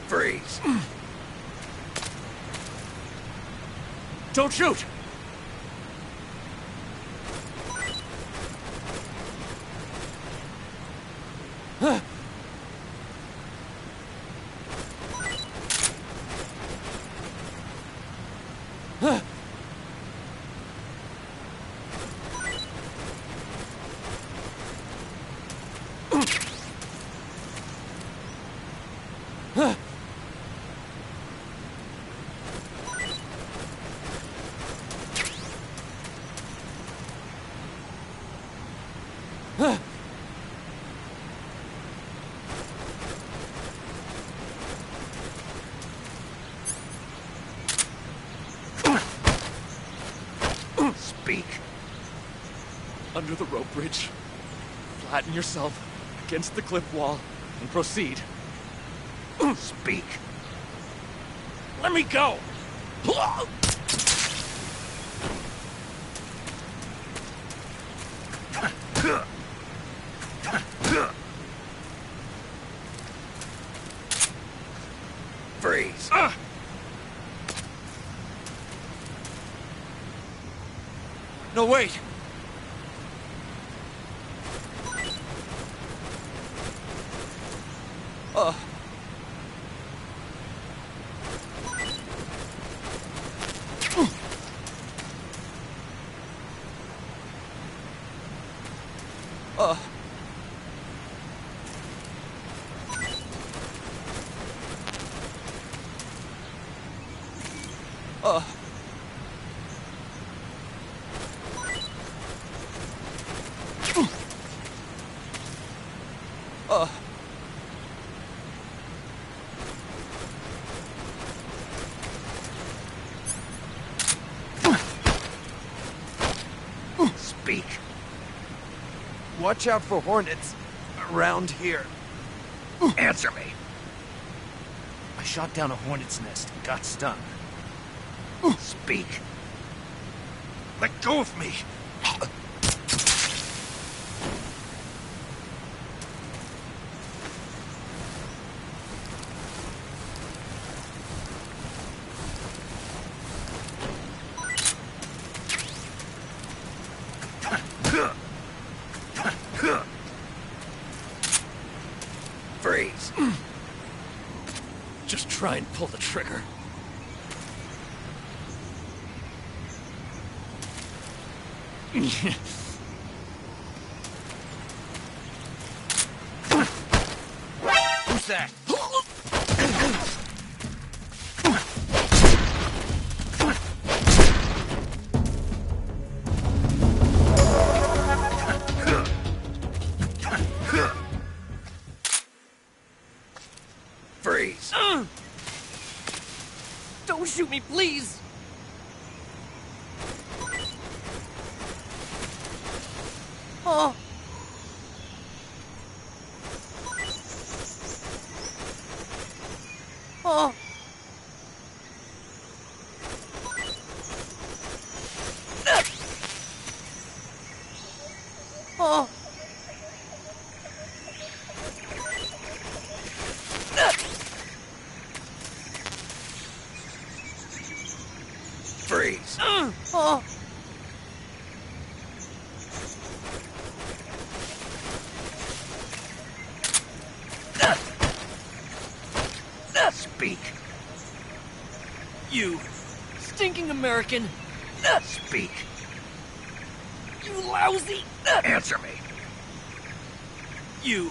Freeze.
Don't shoot!
Speak.
Under the rope bridge, flatten yourself against the cliff wall and proceed.
Speak.
Let me go!
Freeze.
No, wait!
Speak.
Watch out for hornets around here.
Answer me.
I shot down a hornet's nest and got stung.
Speak.
Let go of me!
Freeze.
Just try and pull the trigger.
Who's that?
Freeze!
Don't shoot me, please! Oh! Oh! Oh!
Freeze!
Oh!
Speak!
You stinking American!
Speak!
You lousy!
Answer me!
You!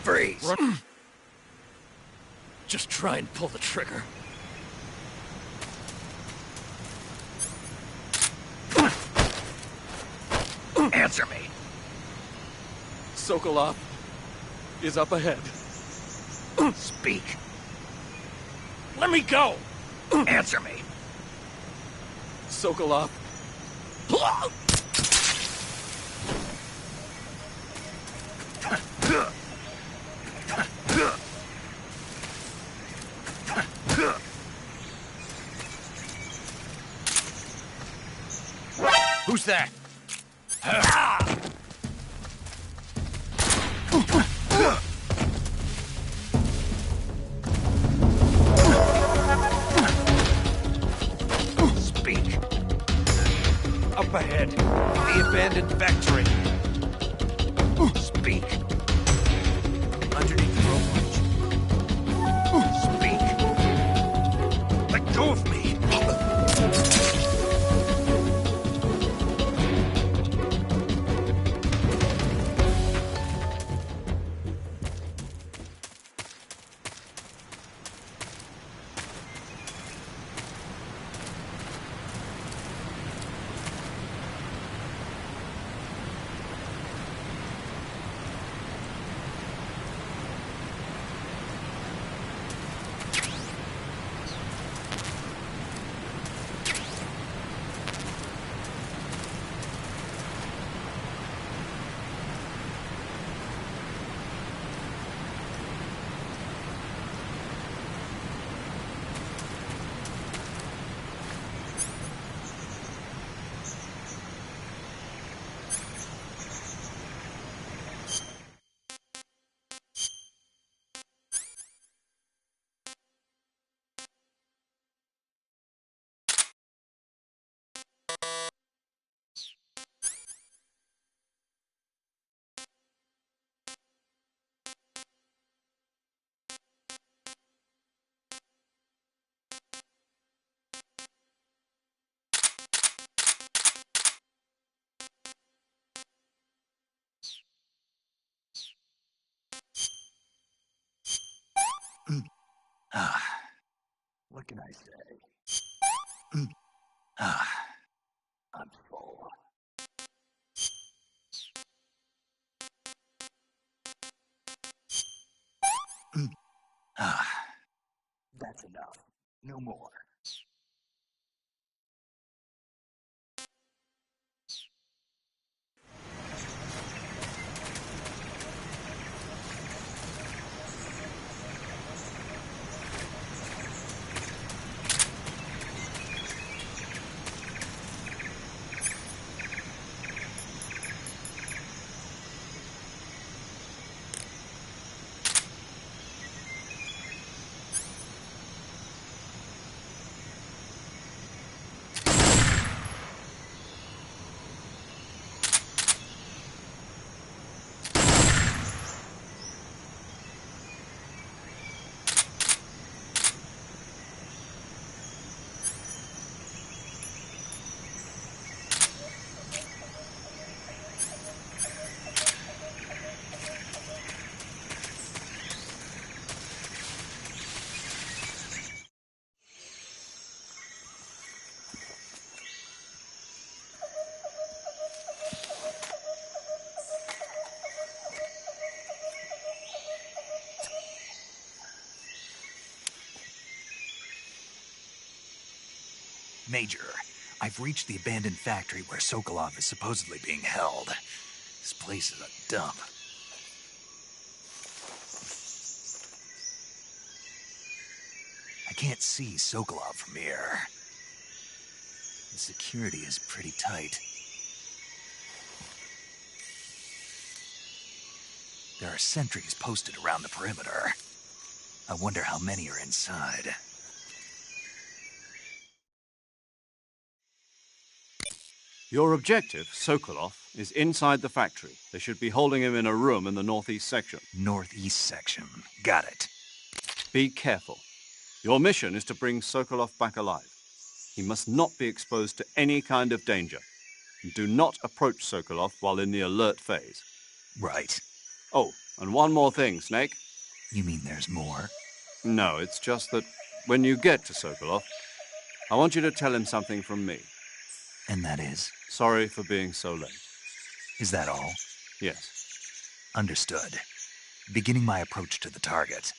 Freeze!
Just try and pull the trigger.
Answer me!
Sokolov is up ahead.
Speak!
Let me go!
Answer me!
Sokolov.
Who's that?
Speak!
Up ahead, the abandoned factory.
Speak!
Underneath the rope bridge.
Speak!
Let go of me!
What can I say? I'm full. That's enough. No more. Major, I've reached the abandoned factory where Sokolov is supposedly being held. This place is a dump. I can't see Sokolov from here. The security is pretty tight. There are sentries posted around the perimeter. I wonder how many are inside.
Your objective, Sokolov, is inside the factory. They should be holding him in a room in the northeast section.
Northeast section. Got it.
Be careful. Your mission is to bring Sokolov back alive. He must not be exposed to any kind of danger. And do not approach Sokolov while in the alert phase.
Right.
Oh, and one more thing, Snake.
You mean there's more?
No, it's just that when you get to Sokolov, I want you to tell him something from me.
And that is?
Sorry for being so late.
Is that all?
Yes.
Understood. Beginning my approach to the target.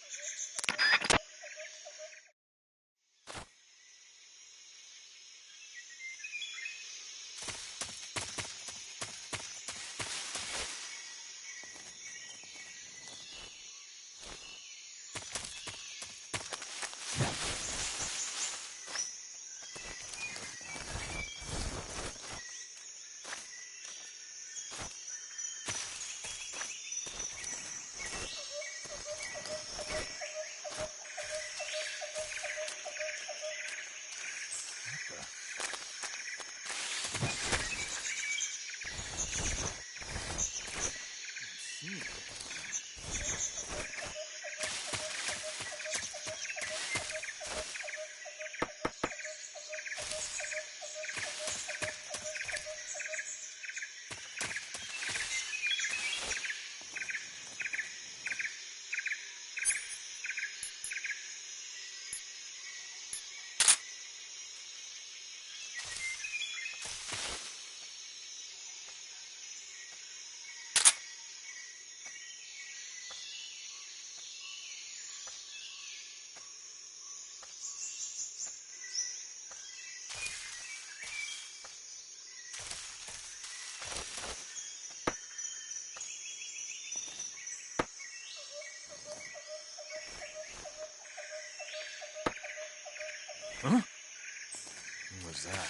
Huh? What was that?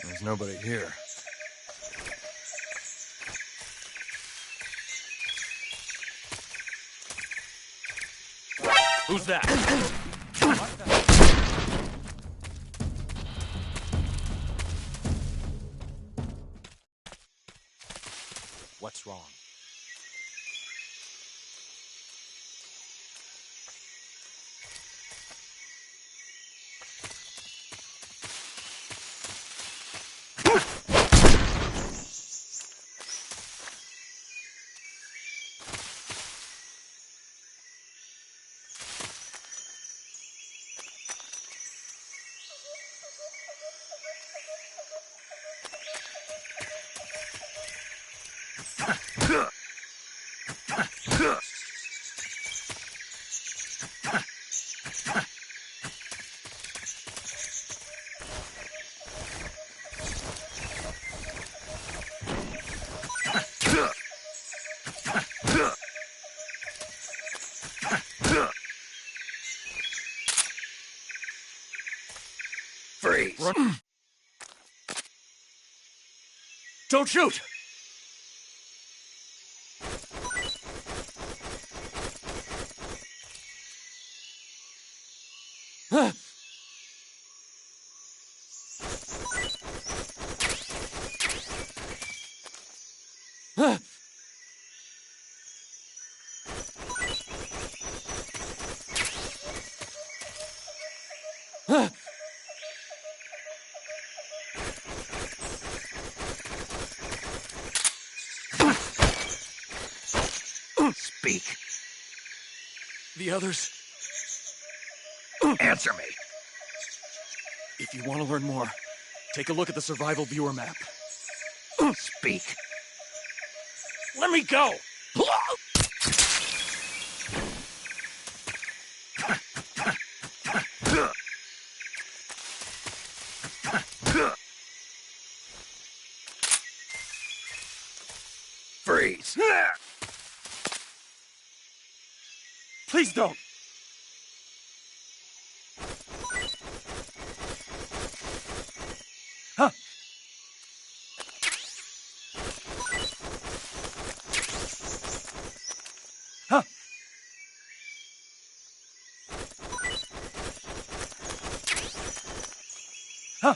There's nobody here. Who's that? What's wrong?
Freeze!
Run. Don't shoot!
Speak.
The others.
Answer me.
If you want to learn more, Take a look at the survival viewer map.
Speak.
Let me go!
Freeze.
Please don't! Huh? Huh? Huh?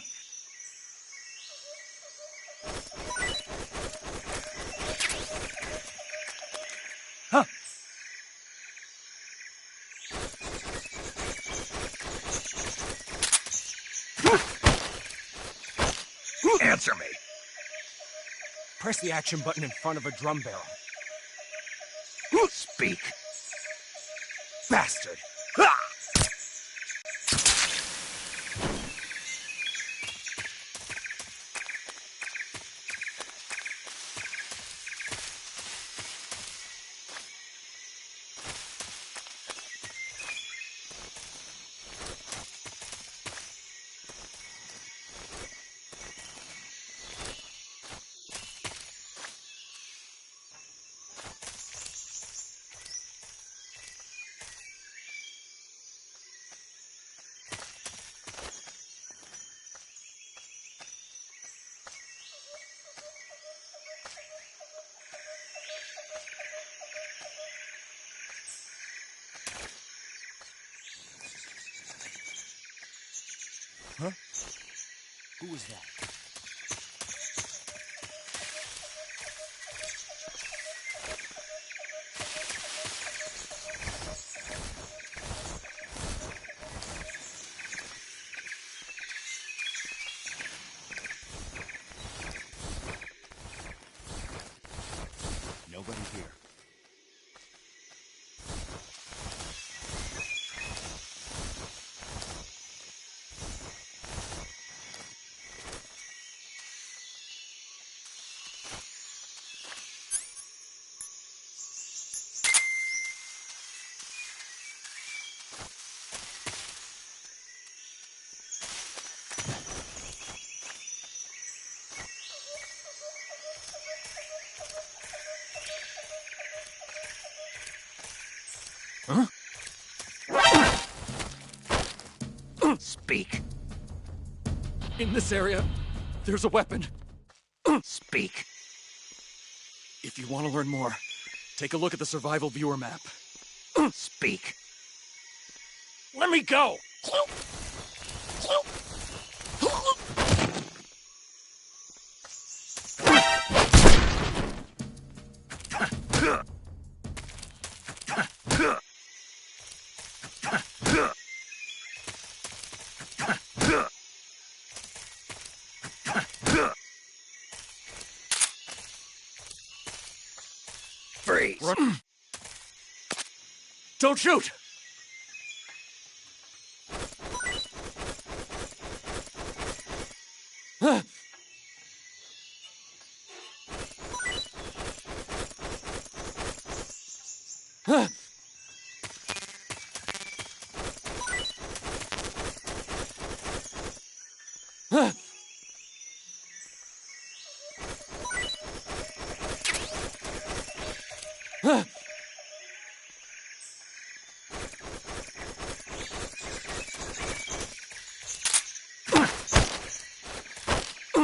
Huh?
Answer me.
Press the action button in front of a drum barrel.
Speak.
Bastard! Huh? Who was that? Nobody here.
Huh? Speak.
In this area, there's a weapon.
Speak.
If you want to learn more, take a look at the survival viewer map.
Speak.
Let me go!
Freeze.
Run. Don't shoot!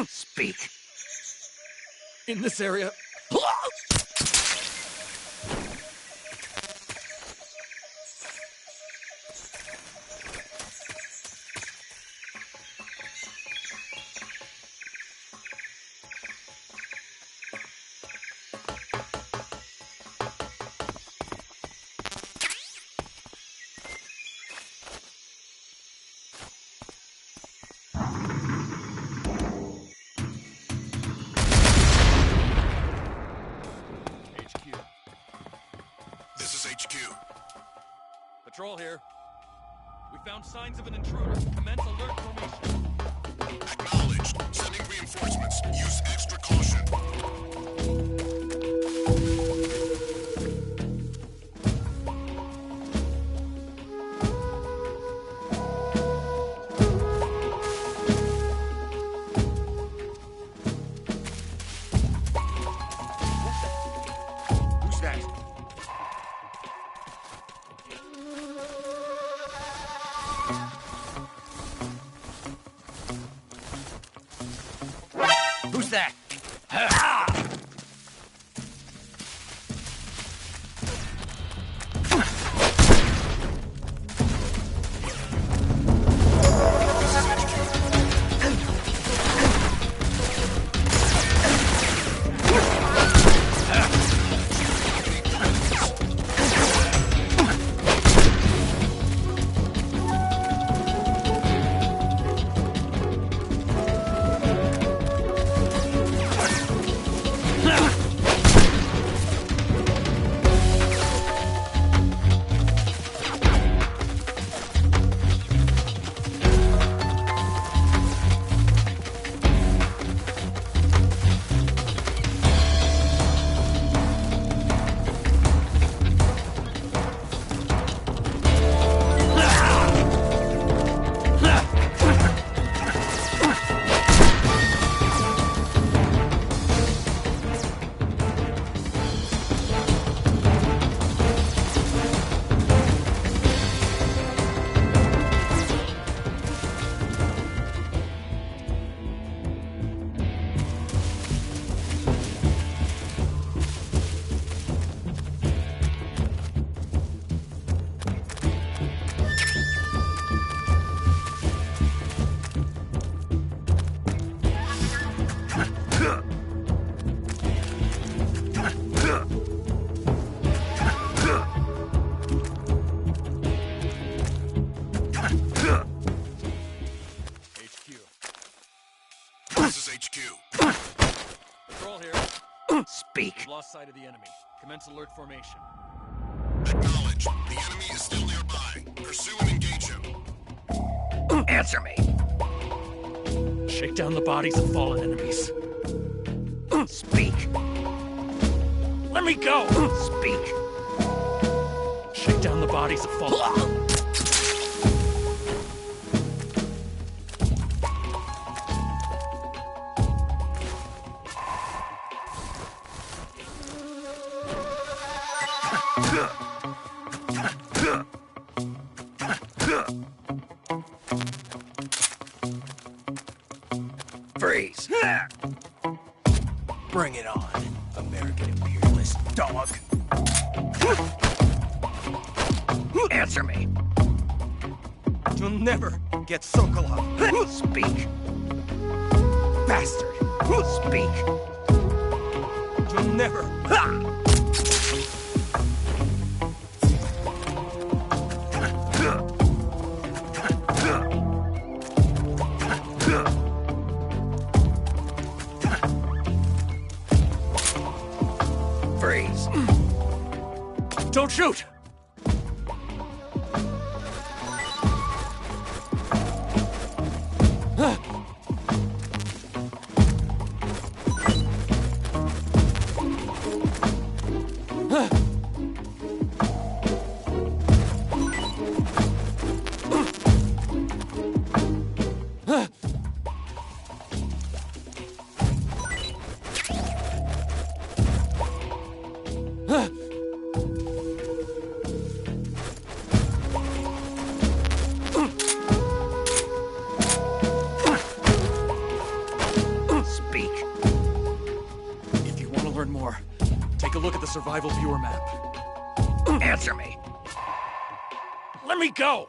Speak.
In this area.
This is HQ.
Patrol here. We found signs of an intruder. Commence alert formation.
Acknowledged. Sending reinforcements. Use extra caution.
Who's that? Who's that?
This is HQ.
Patrol here.
Speak.
We've lost sight of the enemy. Commence alert formation.
Acknowledge. The enemy is still nearby. Pursue and engage him.
Answer me.
Shake down the bodies of fallen enemies.
Speak.
Let me go!
Speak.
Shake down the bodies of fallen...
Freeze.
Bring it on, American imperialist dog.
Answer me.
You'll never get Sokolov.
Speak.
Bastard.
Speak.
You'll never.
Freeze.
Don't shoot!
Speak.
If you want to learn more, take a look at the survival viewer map.
Answer me.
Let me go!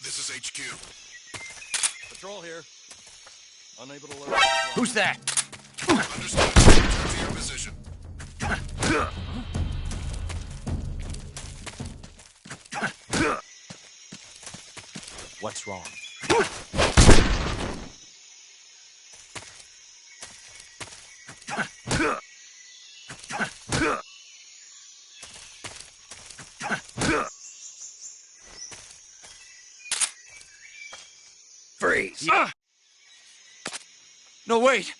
This is HQ.
Patrol here. Unable to load.
Who's that?
Understood. Return to your position.
What's wrong?
Freeze!
No, wait!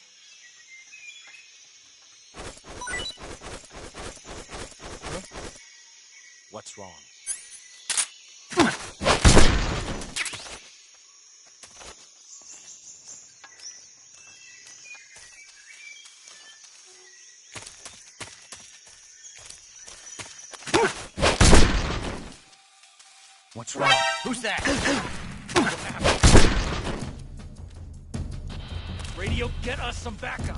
What's wrong?
What's wrong? Who's that?
Radio, get us some backup.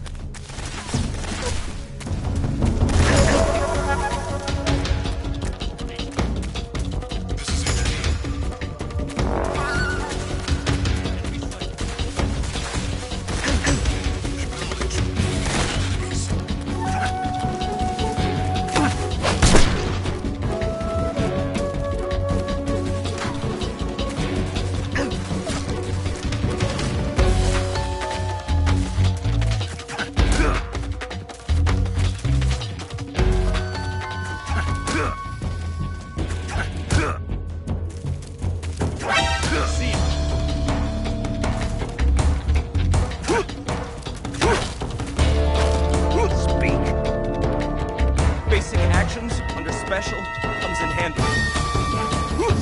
Basic actions under special comes in handy.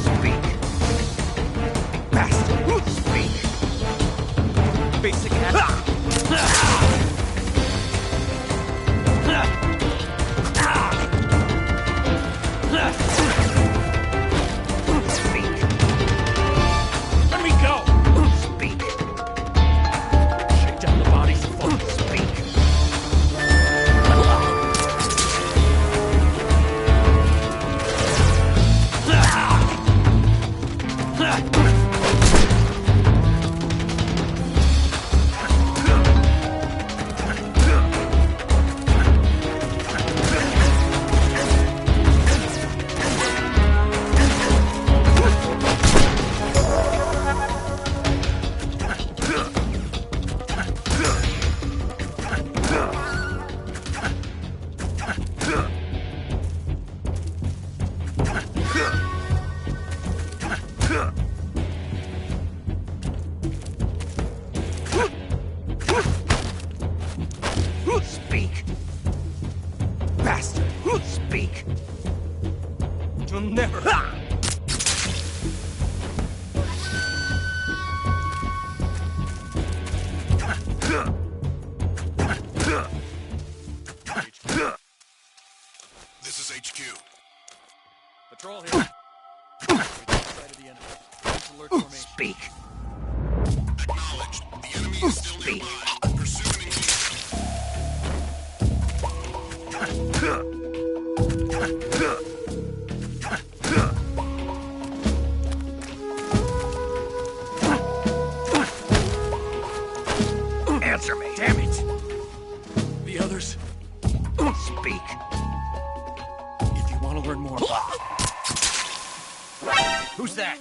Speak. Bastard. Speak.
Basic actions.
Speak.
Let me go!
Speak.
Shake down the bodies of folks.
Speak. Speak. Bastard. Speak.
You'll never.
This is HQ.
Patrol here. Side of the enemy. Please alert formation.
Speak.
Acknowledged. The enemy is still
Speak.
nearby. Pursue and engage.
Answer me. Damn it.
The others,
Speak.
if you want to learn more.
Who's that?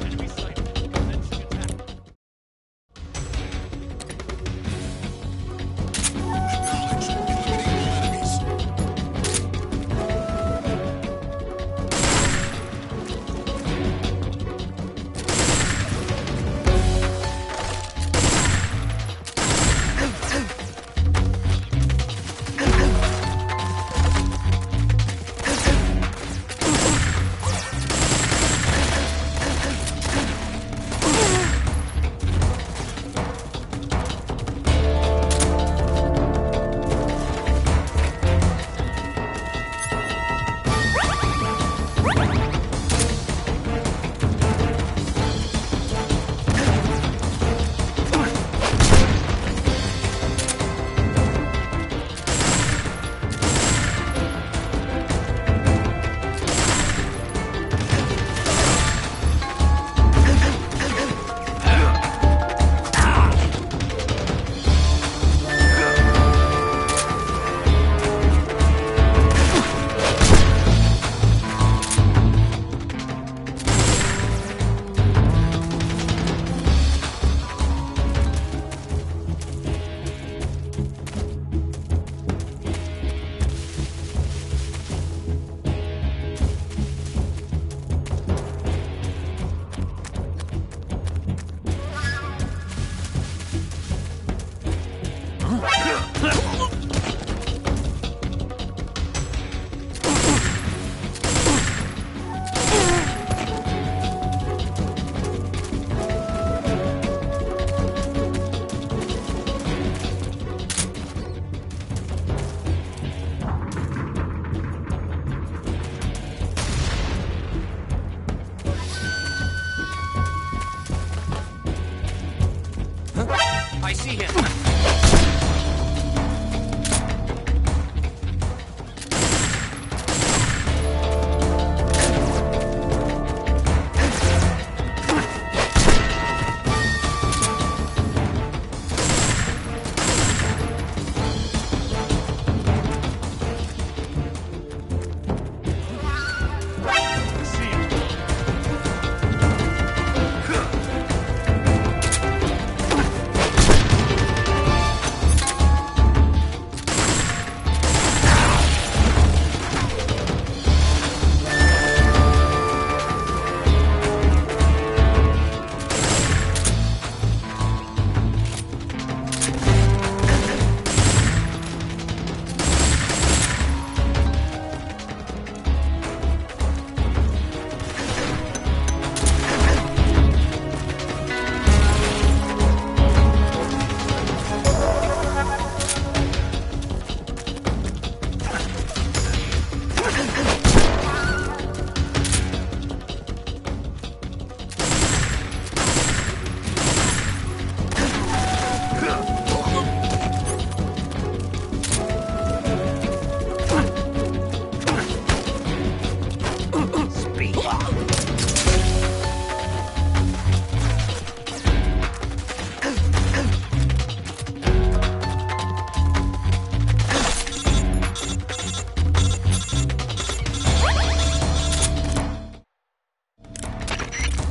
Enemy sighted. Commencing attack.
Acknowledged. Eliminating all enemies.
see him.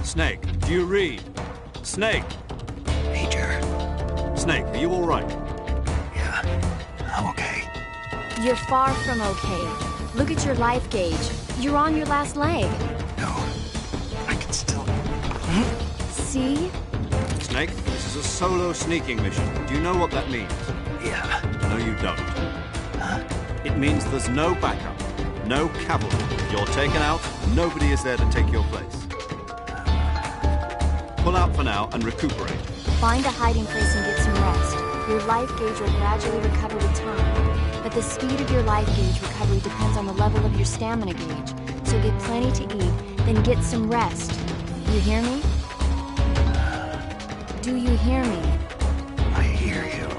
Snake, do you read? Snake!
Major.
Snake, are you all right?
Yeah, I'm okay.
You're far from okay. Look at your life gauge. You're on your last leg.
No, I can still...
See?
Snake, this is a solo sneaking mission. Do you know what that means?
Yeah.
No, you don't.
Huh?
It means there's no backup, no cavalry. You're taken out, nobody is there to take your place. Pull out for now and recuperate.
Find a hiding place and get some rest. Your life gauge will gradually recover with time. But the speed of your life gauge recovery depends on the level of your stamina gauge. So get plenty to eat, then get some rest. You hear me? Do you hear me?
I hear you.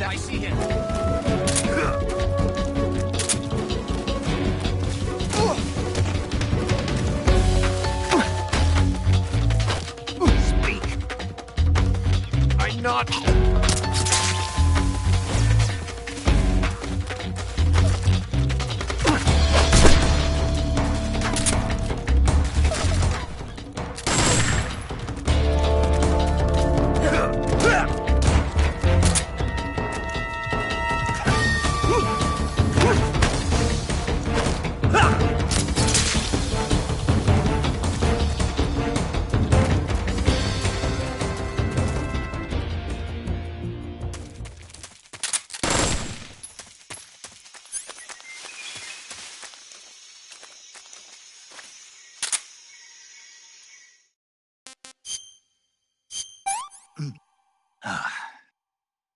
I see him.
Speak.
I'm not.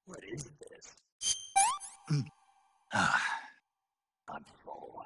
What is this? I'm full.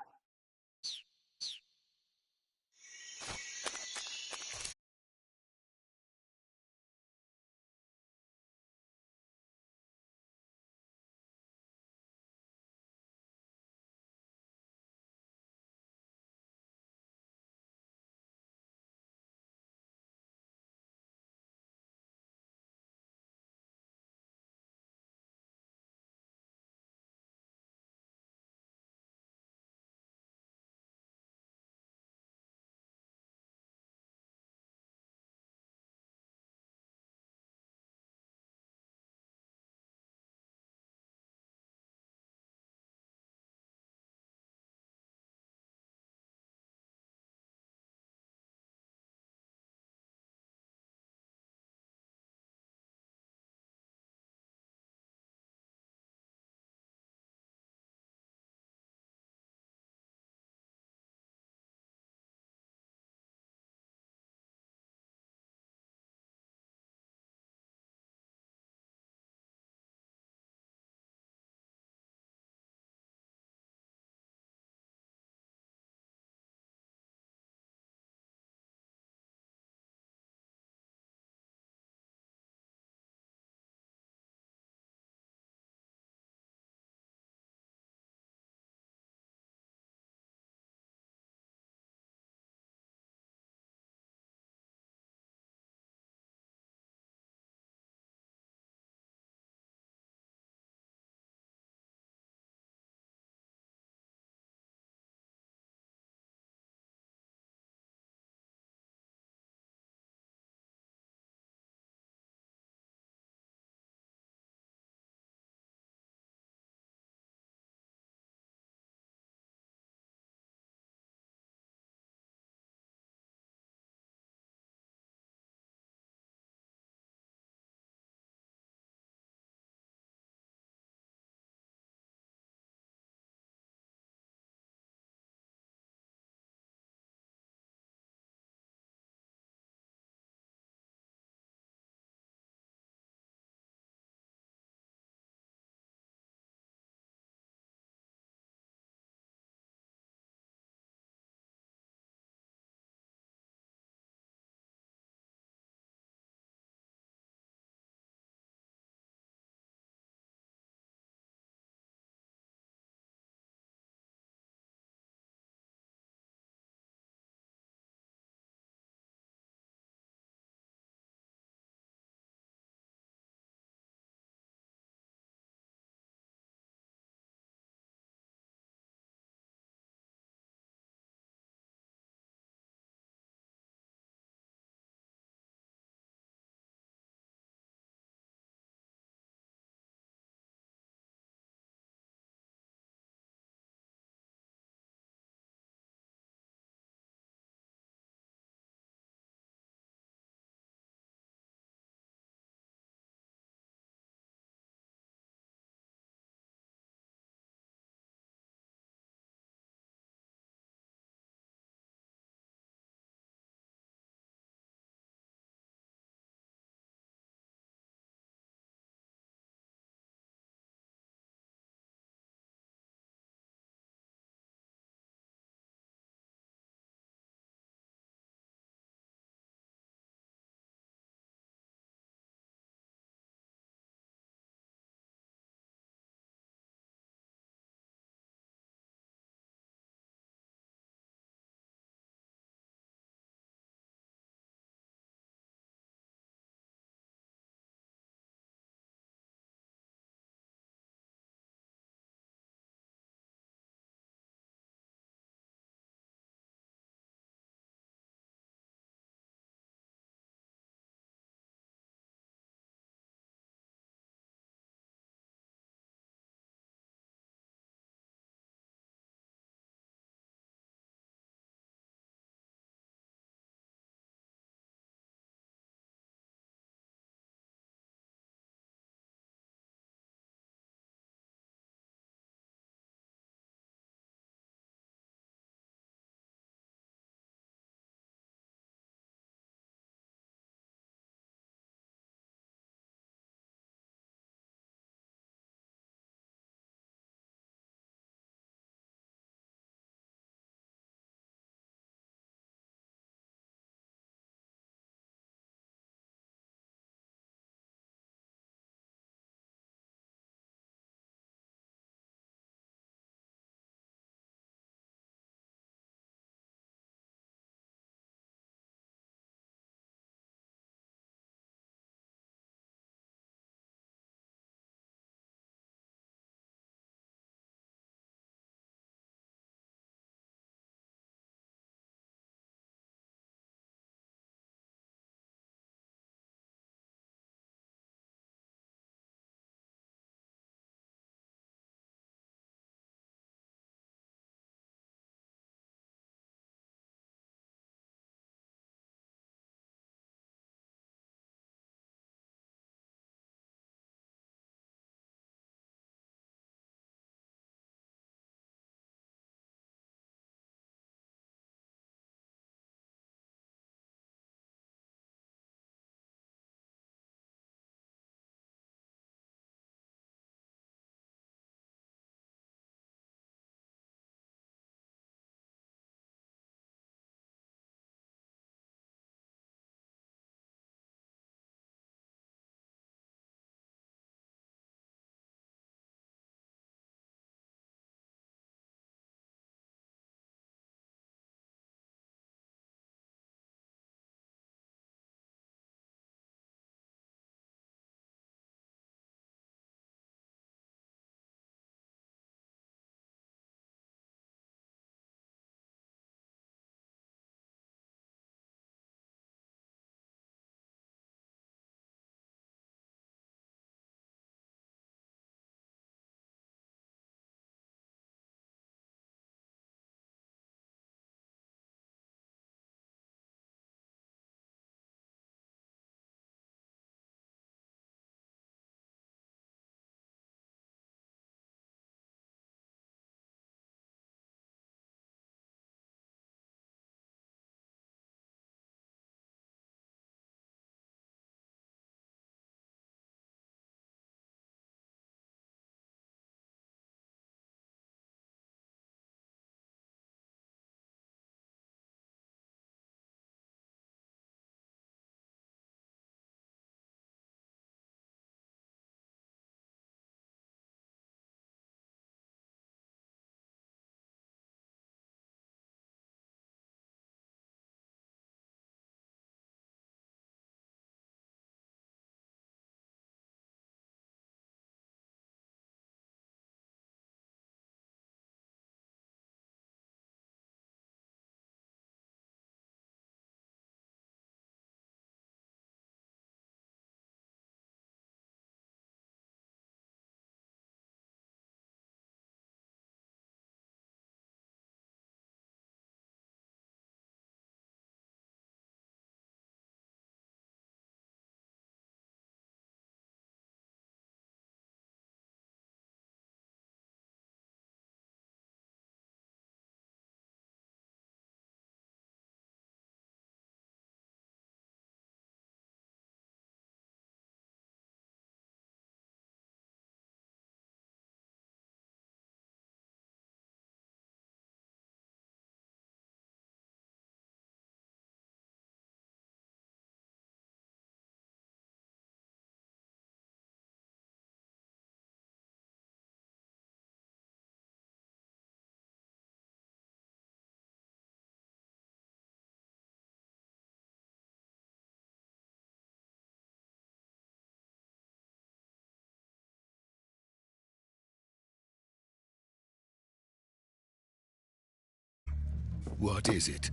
What is it?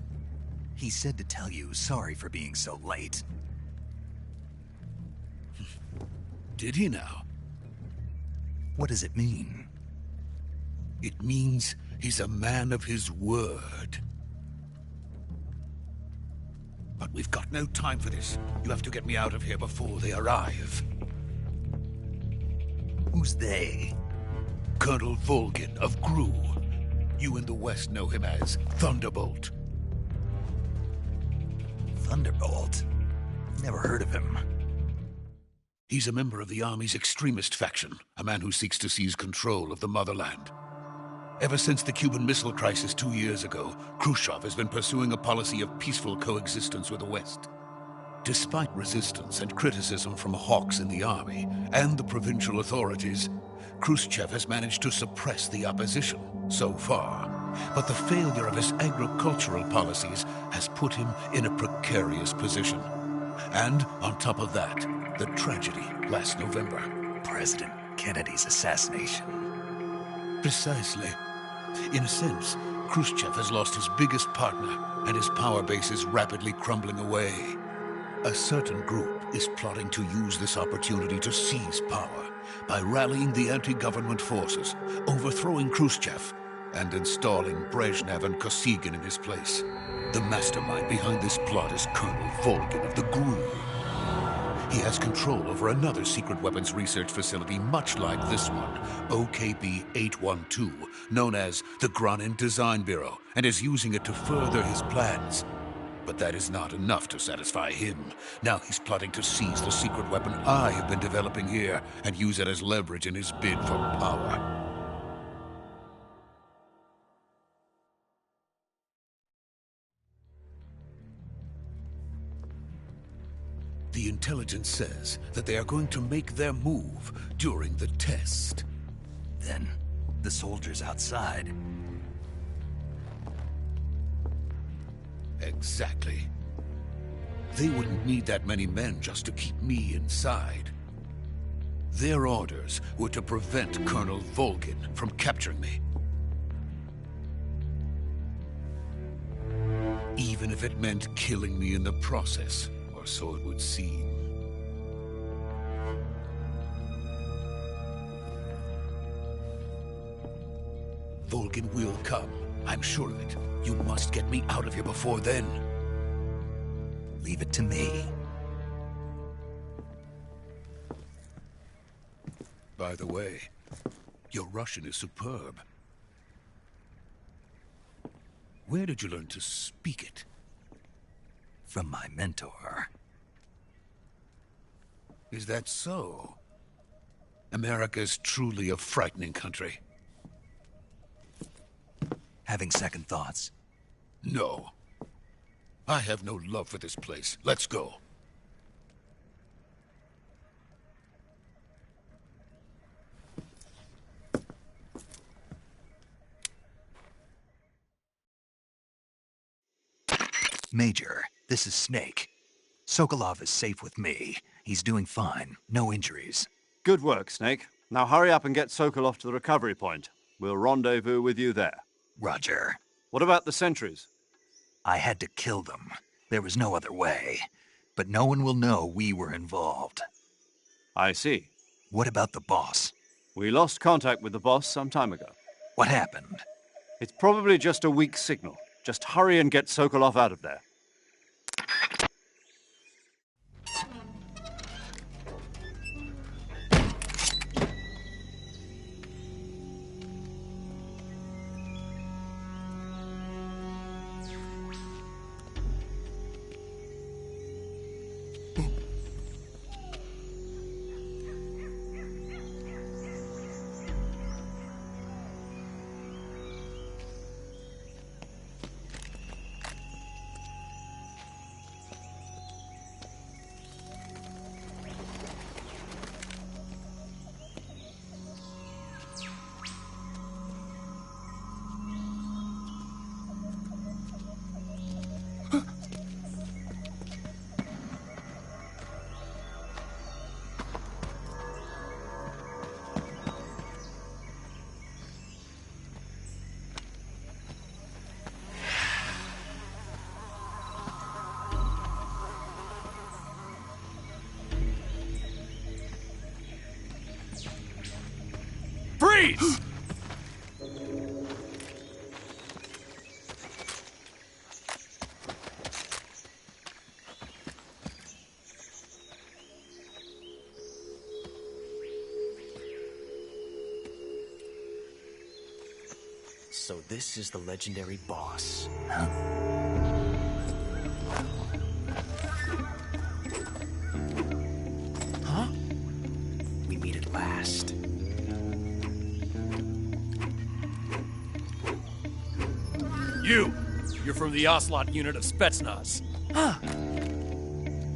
He said to tell you sorry for being so late.
Did he now?
What does it mean?
It means he's a man of his word. But we've got no time for this. You have to get me out of here before they arrive.
Who's they?
Colonel Volgin of Gru. You in the West know him as Thunderbolt.
Thunderbolt? Never heard of him.
He's a member of the Army's extremist faction, a man who seeks to seize control of the motherland. Ever since the Cuban Missile Crisis 2 years ago, Khrushchev has been pursuing a policy of peaceful coexistence with the West. Despite resistance and criticism from hawks in the army and the provincial authorities, Khrushchev has managed to suppress the opposition so far. But the failure of his agricultural policies has put him in a precarious position. And on top of that, the tragedy last November.
President Kennedy's assassination.
Precisely. In a sense, Khrushchev has lost his biggest partner, and his power base is rapidly crumbling away. A certain group is plotting to use this opportunity to seize power by rallying the anti-government forces, overthrowing Khrushchev, and installing Brezhnev and Kosygin in his place. The mastermind behind this plot is Colonel Volgin of the GRU. He has control over another secret weapons research facility much like this one, OKB-812, known as the Granin Design Bureau, and is using it to further his plans. But that is not enough to satisfy him. Now he's plotting to seize the secret weapon I have been developing here and use it as leverage in his bid for power. The intelligence says that they are going to make their move during the test.
Then, the soldiers outside.
Exactly. They wouldn't need that many men just to keep me inside. Their orders were to prevent Colonel Volgin from capturing me. Even if it meant killing me in the process. Or so it would seem. Volgin will come. I'm sure of it. You must get me out of here before then.
Leave it to me.
By the way, your Russian is superb. Where did you learn to speak it?
From my mentor.
Is that so? America's truly a frightening country.
Having second thoughts?
No. I have no love for this place. Let's go.
Major, this is Snake. Sokolov is safe with me. He's doing fine. No injuries.
Good work, Snake. Now hurry up and get Sokolov to the recovery point. We'll rendezvous with you there.
Roger.
What about the sentries?
I had to kill them. There was no other way. But no one will know we were involved.
I see.
What about the boss?
We lost contact with the boss some time ago.
What happened?
It's probably just a weak signal. Just hurry and get Sokolov out of there.
please.
So this is the legendary boss. Huh? We meet at last.
You're from the Ocelot unit of Spetsnaz. Huh.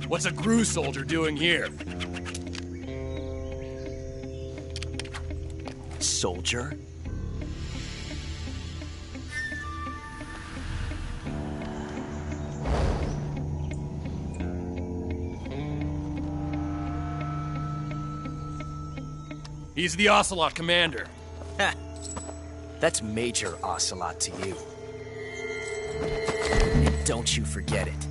What's a GRU soldier doing here?
Soldier?
He's the Ocelot commander.
Ha! That's Major Ocelot to you. And don't you forget it.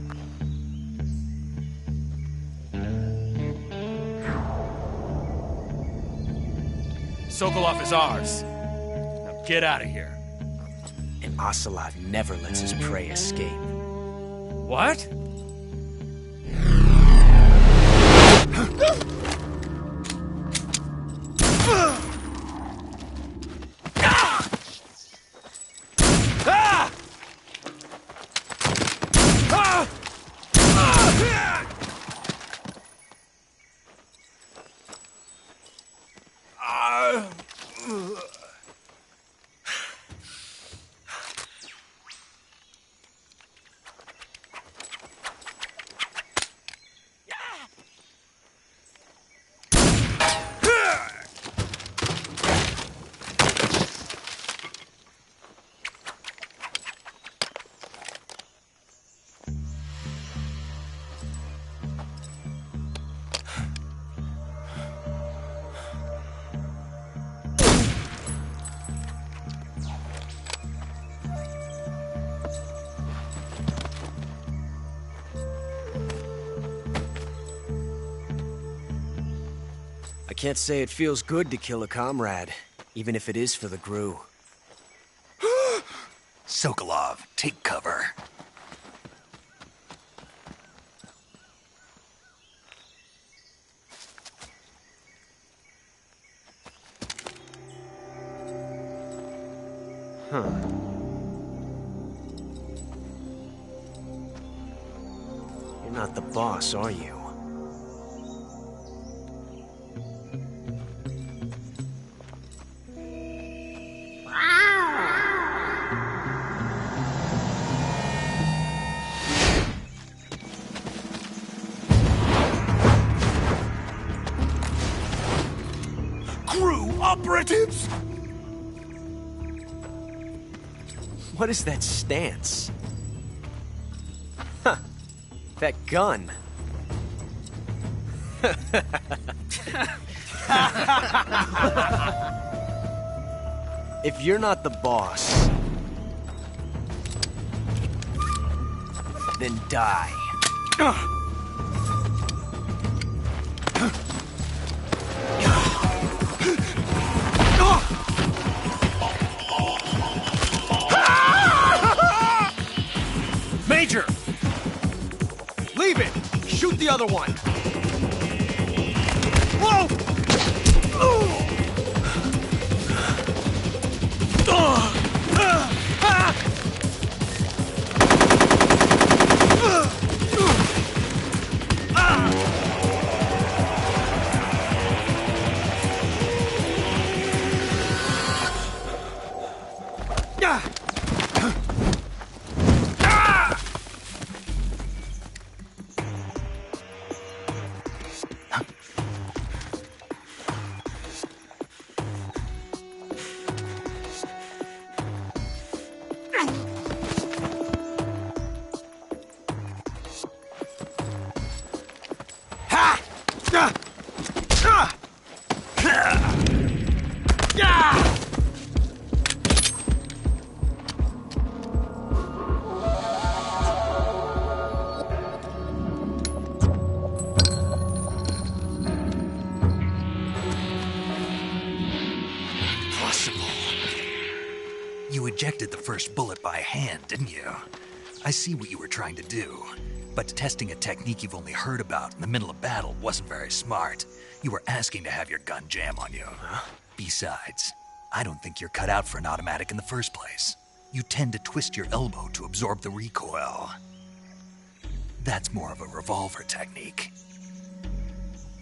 Sokolov is ours. Now get out of here.
And Ocelot never lets his prey escape.
What?
I can't say it feels good to kill a comrade, even if it is for the GRU.
Sokolov, take cover.
Huh. You're not the boss, are you?
Operatives?
What is that stance? Huh. That gun. If you're not the boss, then die.
Major! Leave it! Shoot the other one! Whoa!
You ejected the first bullet by hand, didn't you? I see what you were trying to do. But testing a technique you've only heard about in the middle of battle wasn't very smart. You were asking to have your gun jam on you. Huh? Besides, I don't think you're cut out for an automatic in the first place. You tend to twist your elbow to absorb the recoil. That's more of a revolver technique.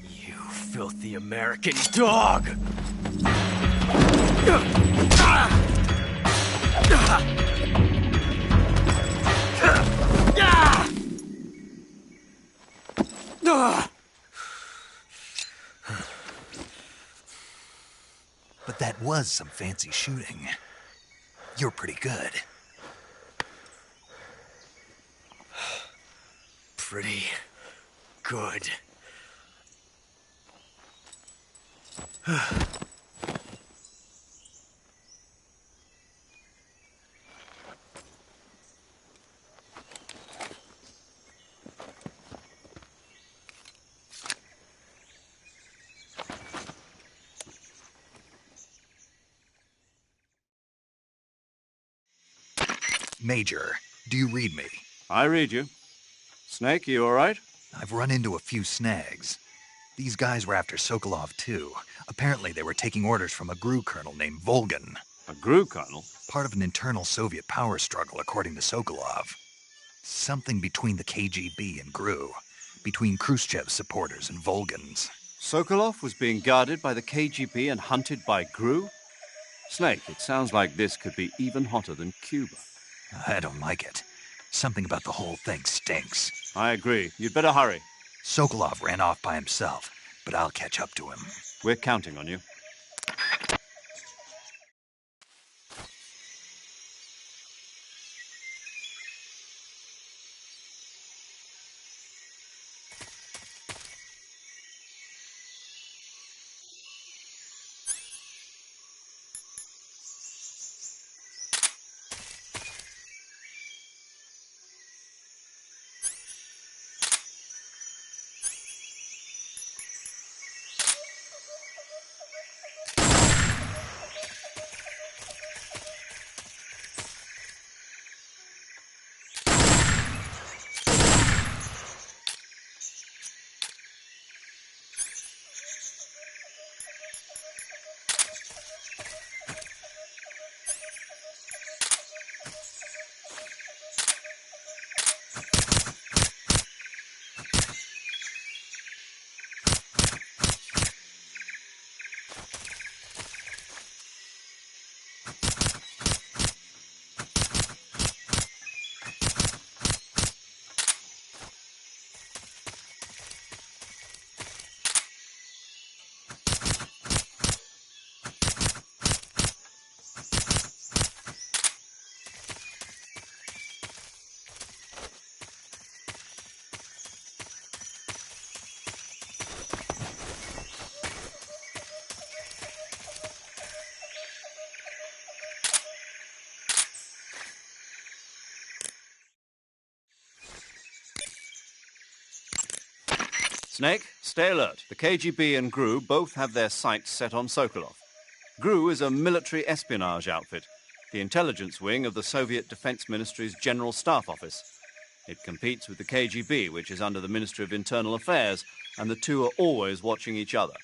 You filthy American dog!
But that was some fancy shooting. You're pretty good.
Pretty good.
Major, do you read me?
I read you. Snake, you all right?
I've run into a few snags. These guys were after Sokolov, too. Apparently they were taking orders from a GRU colonel named Volgan.
A GRU colonel?
Part of an internal Soviet power struggle, according to Sokolov. Something between the KGB and GRU. Between Khrushchev's supporters and Volgan's.
Sokolov was being guarded by the KGB and hunted by GRU? Snake, it sounds like this could be even hotter than Cuba.
I don't like it. Something about the whole thing stinks.
I agree. You'd better hurry.
Sokolov ran off by himself, but I'll catch up to him.
We're counting on you. Snake, stay alert. The KGB and GRU both have their sights set on Sokolov. GRU is a military espionage outfit, the intelligence wing of the Soviet Defense Ministry's General Staff Office. It competes with the KGB, which is under the Ministry of Internal Affairs, and the two are always watching each other.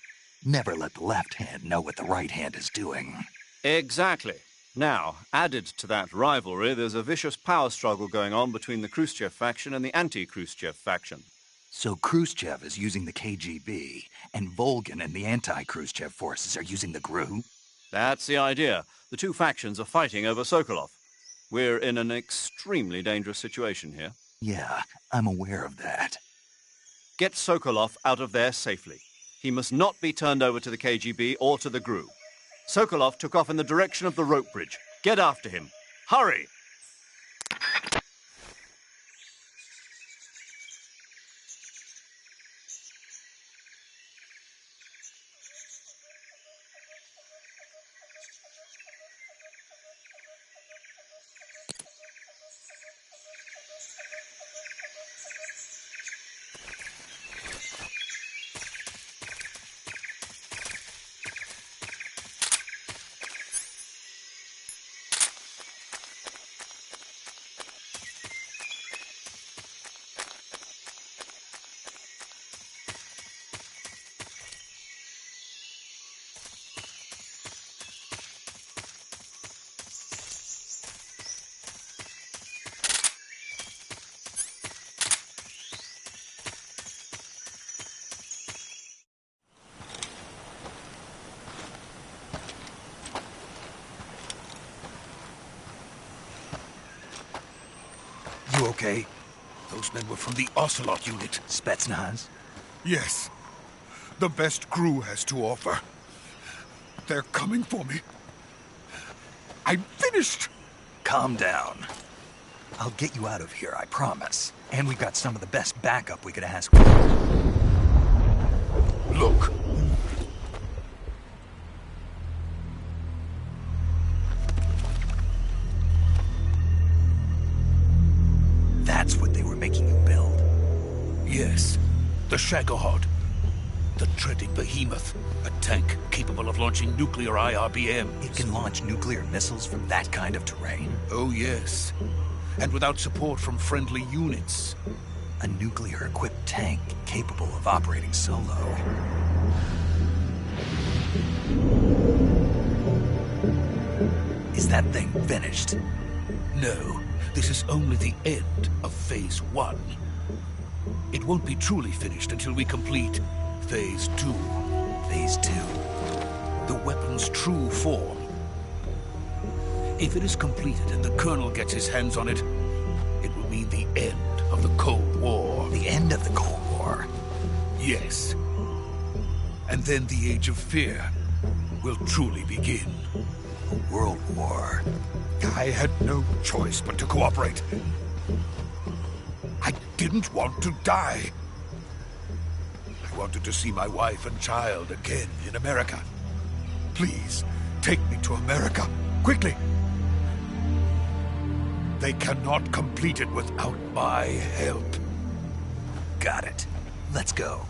Never let the left hand know what the right hand is doing.
Exactly. Now, added to that rivalry, there's a vicious power struggle going on between the Khrushchev faction and the anti-Khrushchev faction.
So Khrushchev is using the KGB, and Volgan and the anti-Khrushchev forces are using the GRU?
That's the idea. The two factions are fighting over Sokolov. We're in an extremely dangerous situation here.
Yeah, I'm aware of that.
Get Sokolov out of there safely. He must not be turned over to the KGB or to the GRU. Sokolov took off in the direction of the rope bridge. Get after him. Hurry!
You okay? Those men were from the Ocelot unit.
Spetsnaz?
Yes. The best crew has to offer. They're coming for me. I'm finished!
Calm down. I'll get you out of here, I promise. And we've got some of the best backup we could ask for.
Look.
That's what they were making you build?
Yes. The Shagohod. The treading behemoth. A tank capable of launching nuclear IRBMs.
It can launch nuclear missiles from that kind of terrain?
Oh, yes. And without support from friendly units.
A nuclear-equipped tank capable of operating solo. Is that thing finished?
No. This is only the end of Phase 1. It won't be truly finished until we complete Phase 2.
Phase 2?
The weapon's true form. If it is completed and the Colonel gets his hands on it, it will mean the end of the Cold War.
The end of the Cold War?
Yes. And then the Age of Fear will truly begin.
A world war.
I had no choice but to cooperate. I didn't want to die. I wanted to see my wife and child again in America. Please, take me to America, quickly. They cannot complete it without my help.
Got it. Let's go.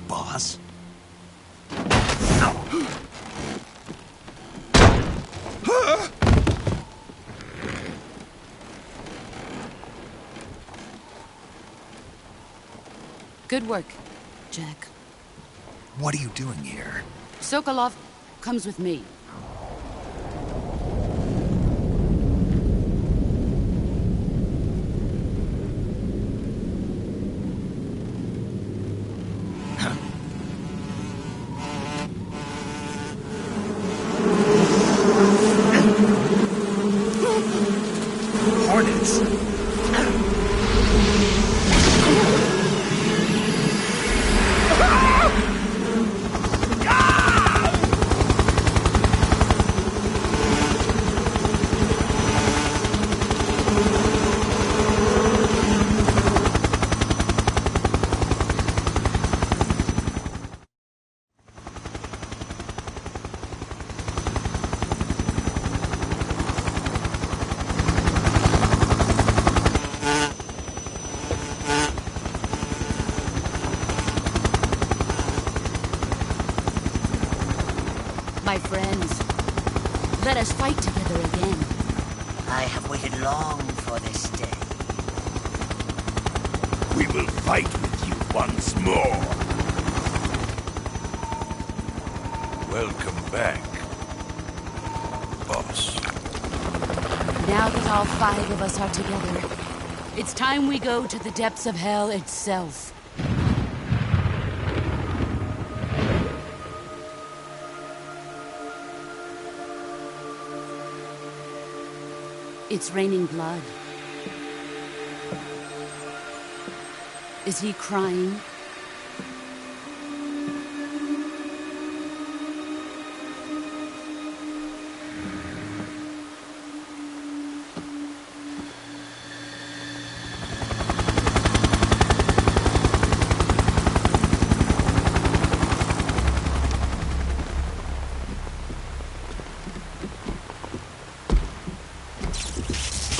Boss?
Good work, Jack.
What are you doing here?
Sokolov comes with me.
Hornets!
My friends, let us fight together again.
I have waited long for this day.
We will fight with you once more. Welcome back, boss.
Now that all 5 of us are together, it's time we go to the depths of hell itself. It's raining blood. Is he crying?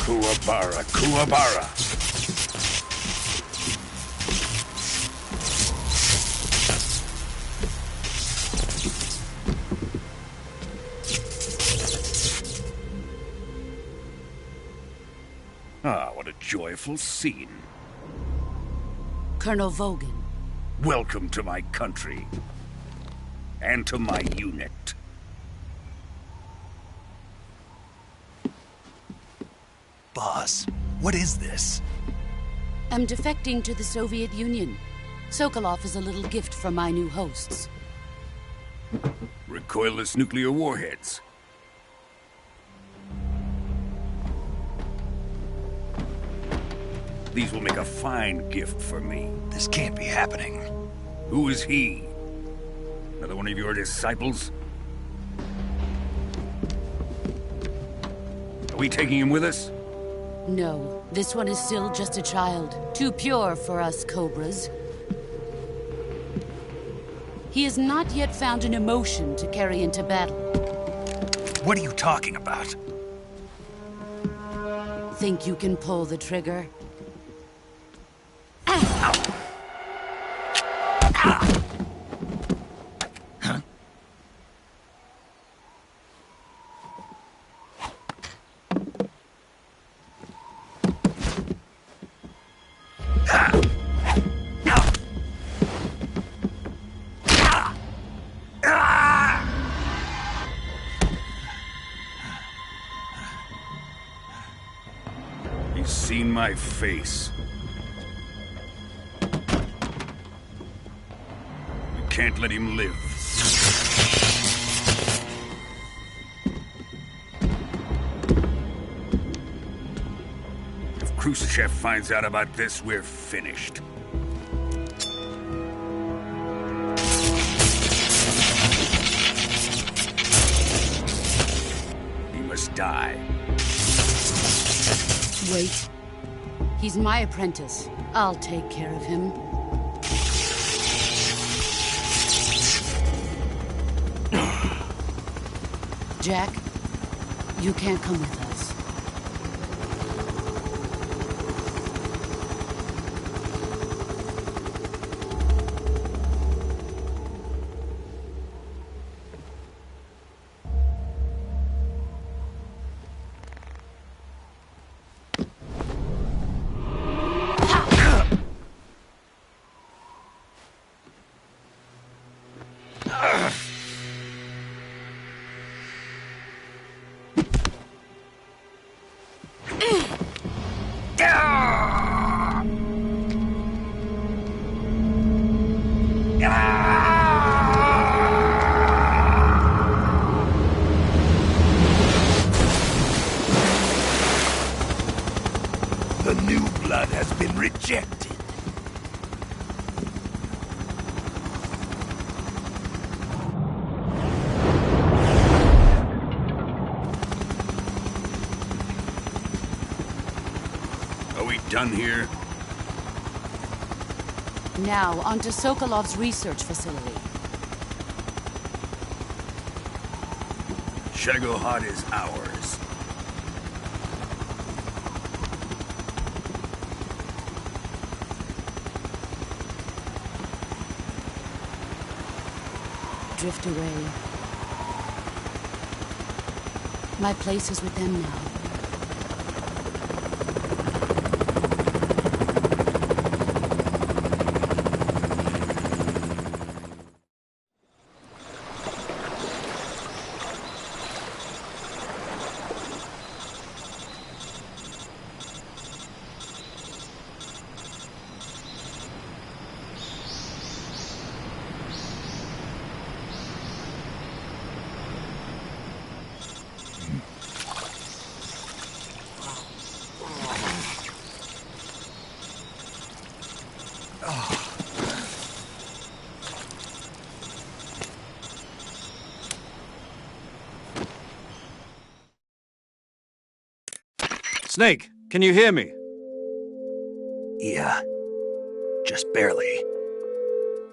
Kuwabara, Kuwabara. Ah, what a joyful scene.
Colonel Vogan.
Welcome to my country. And to my unit.
Boss, what is this?
I'm defecting to the Soviet Union. Sokolov is a little gift from my new hosts.
Recoilless nuclear warheads. These will make a fine gift for me.
This can't be happening.
Who is he? Another one of your disciples? Are we taking him with us?
No, this one is still just a child. Too pure for us Cobras. He has not yet found an emotion to carry into battle.
What are you talking about?
Think you can pull the trigger?
He's seen my face. We can't let him live. If Khrushchev finds out about this, we're finished. He must die.
Wait. He's my apprentice. I'll take care of him. Jack, you can't come with us.
The new blood has been rejected.
Are we done here?
Now, onto Sokolov's research facility.
Shagohod is ours.
Drift away. My place is with them now.
Snake, can you hear me?
Yeah, just barely.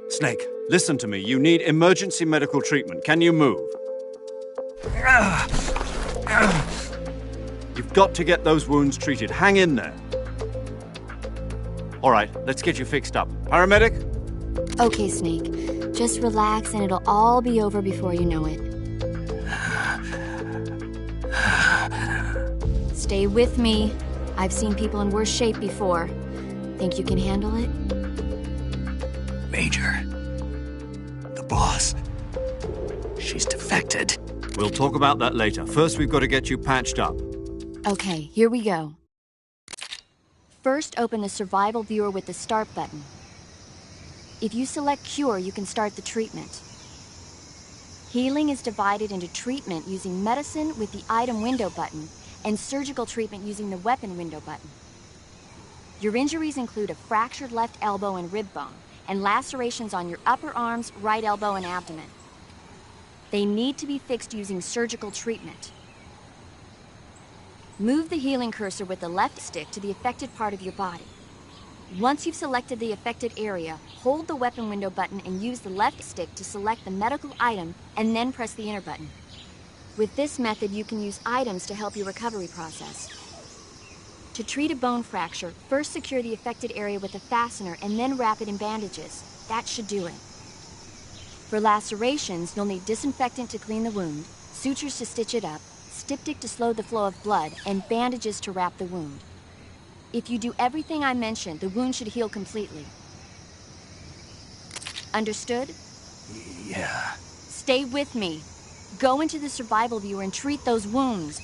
Snake, listen to me. You need emergency medical treatment. Can you move? You've got to get those wounds treated. Hang in there. All right, let's get you fixed up. Paramedic?
Okay, Snake. Just relax and it'll all be over before you know it. Stay with me. I've seen people in worse shape before. Think you can handle it?
Major. The boss. She's defected.
We'll talk about that later. First, we've got to get you patched up.
Okay, here we go. First, open the survival viewer with the start button. If you select cure, you can start the treatment. Healing is divided into treatment using medicine with the item window button and surgical treatment using the weapon window button. Your injuries include a fractured left elbow and rib bone and lacerations on your upper arms, right elbow, and abdomen. They need to be fixed using surgical treatment. Move the healing cursor with the left stick to the affected part of your body. Once you've selected the affected area, hold the weapon window button and use the left stick to select the medical item and then press the enter button. With this method, you can use items to help your recovery process. To treat a bone fracture, first secure the affected area with a fastener and then wrap it in bandages. That should do it. For lacerations, you'll need disinfectant to clean the wound, sutures to stitch it up, styptic to slow the flow of blood, and bandages to wrap the wound. If you do everything I mentioned, the wound should heal completely. Understood?
Yeah.
Stay with me. Go into the survival viewer and treat those wounds.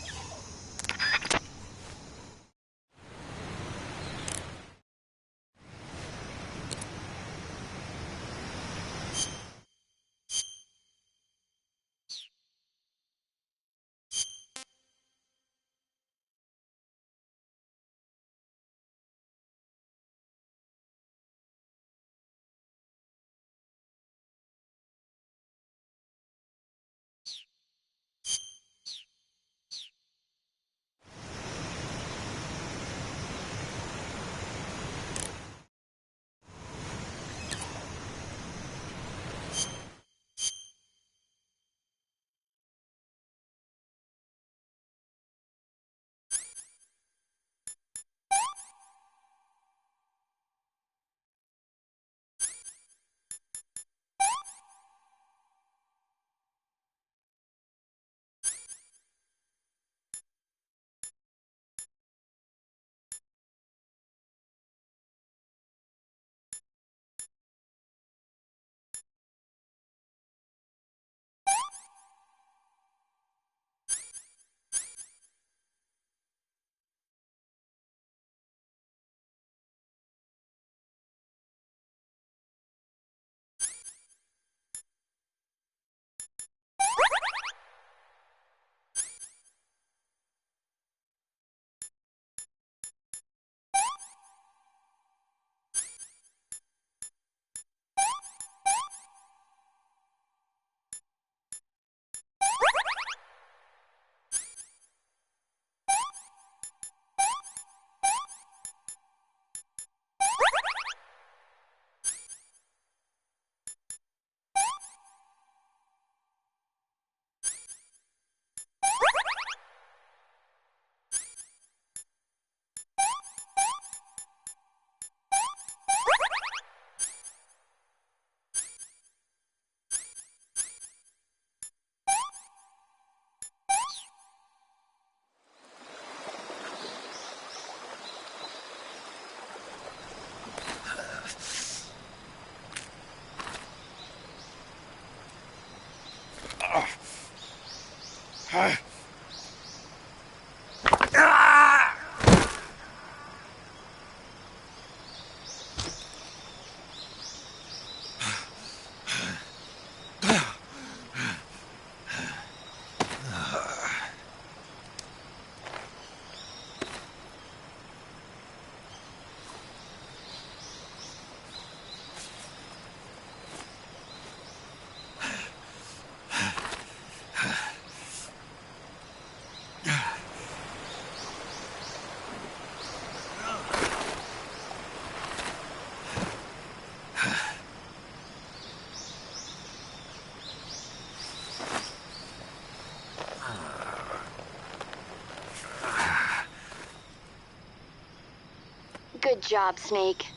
job, Snake.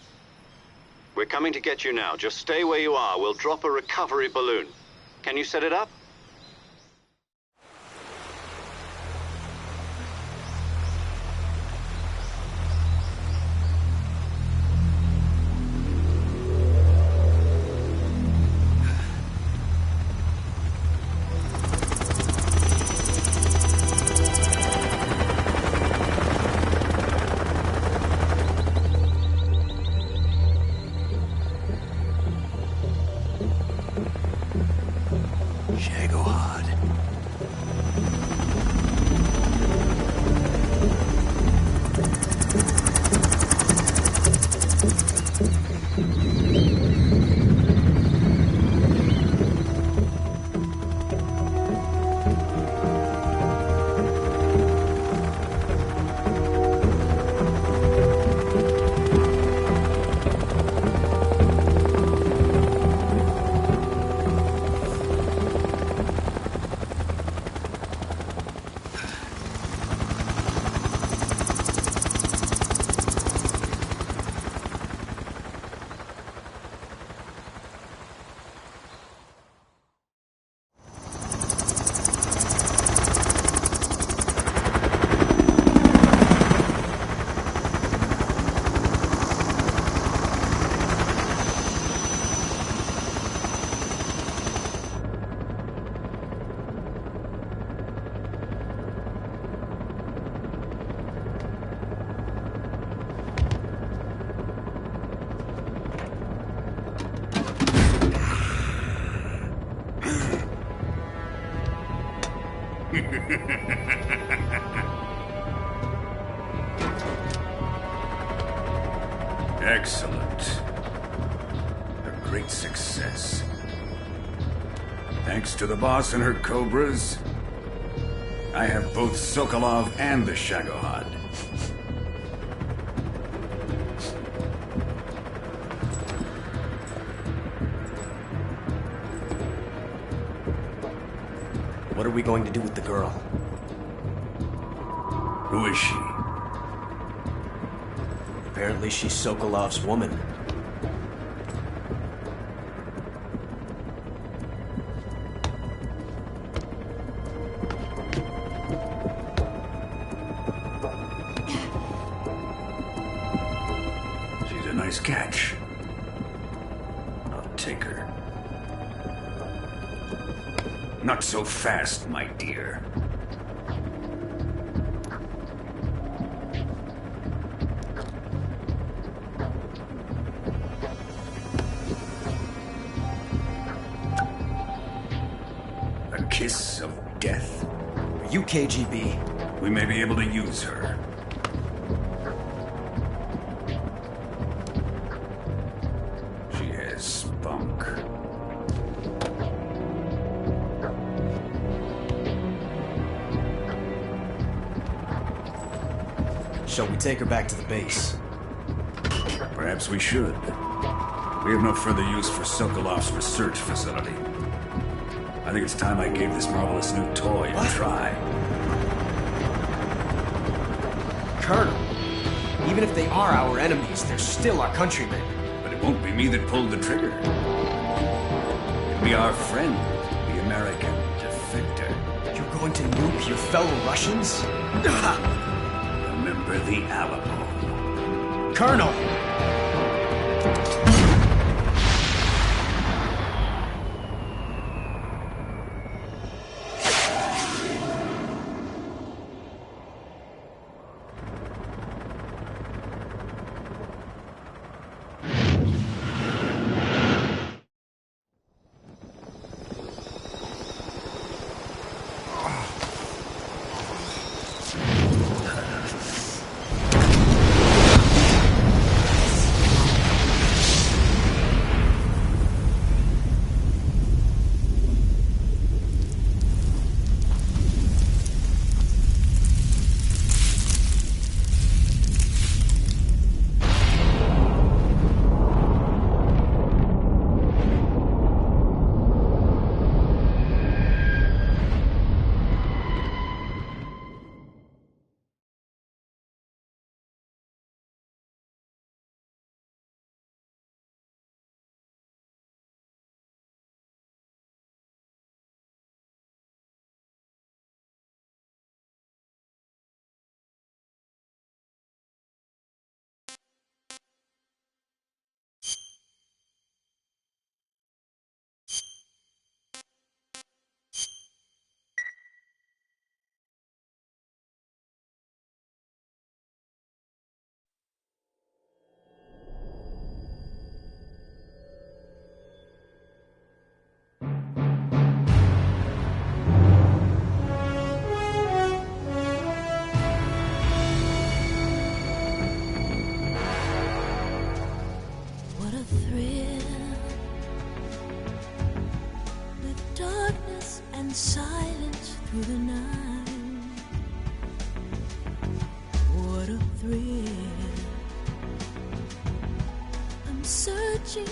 We're coming to get you now. Just stay where you are. We'll drop a recovery balloon. Can you set it up?
Excellent. A great success. Thanks to the boss and her cobras, I have both Sokolov and the Shagohod.
What are we going to do with the girl?
Who is she?
Apparently she's Sokolov's woman.
She's a nice catch. I'll take her. Not so fast, my dear. A kiss of death?
Are you KGB?
We may be able to use her. She has spunk.
Shall we take her back to the base?
Perhaps we should. We have no further use for Sokolov's research facility. I think it's time I gave this marvelous new toy a try.
Colonel, even if they are our enemies, they're still our countrymen.
But it won't be me that pulled the trigger. It'll be our friend, the American defector.
You're going to nuke your fellow Russians?
Remember the Alamo.
Colonel!
in silence through the night. What a thrill. I'm searching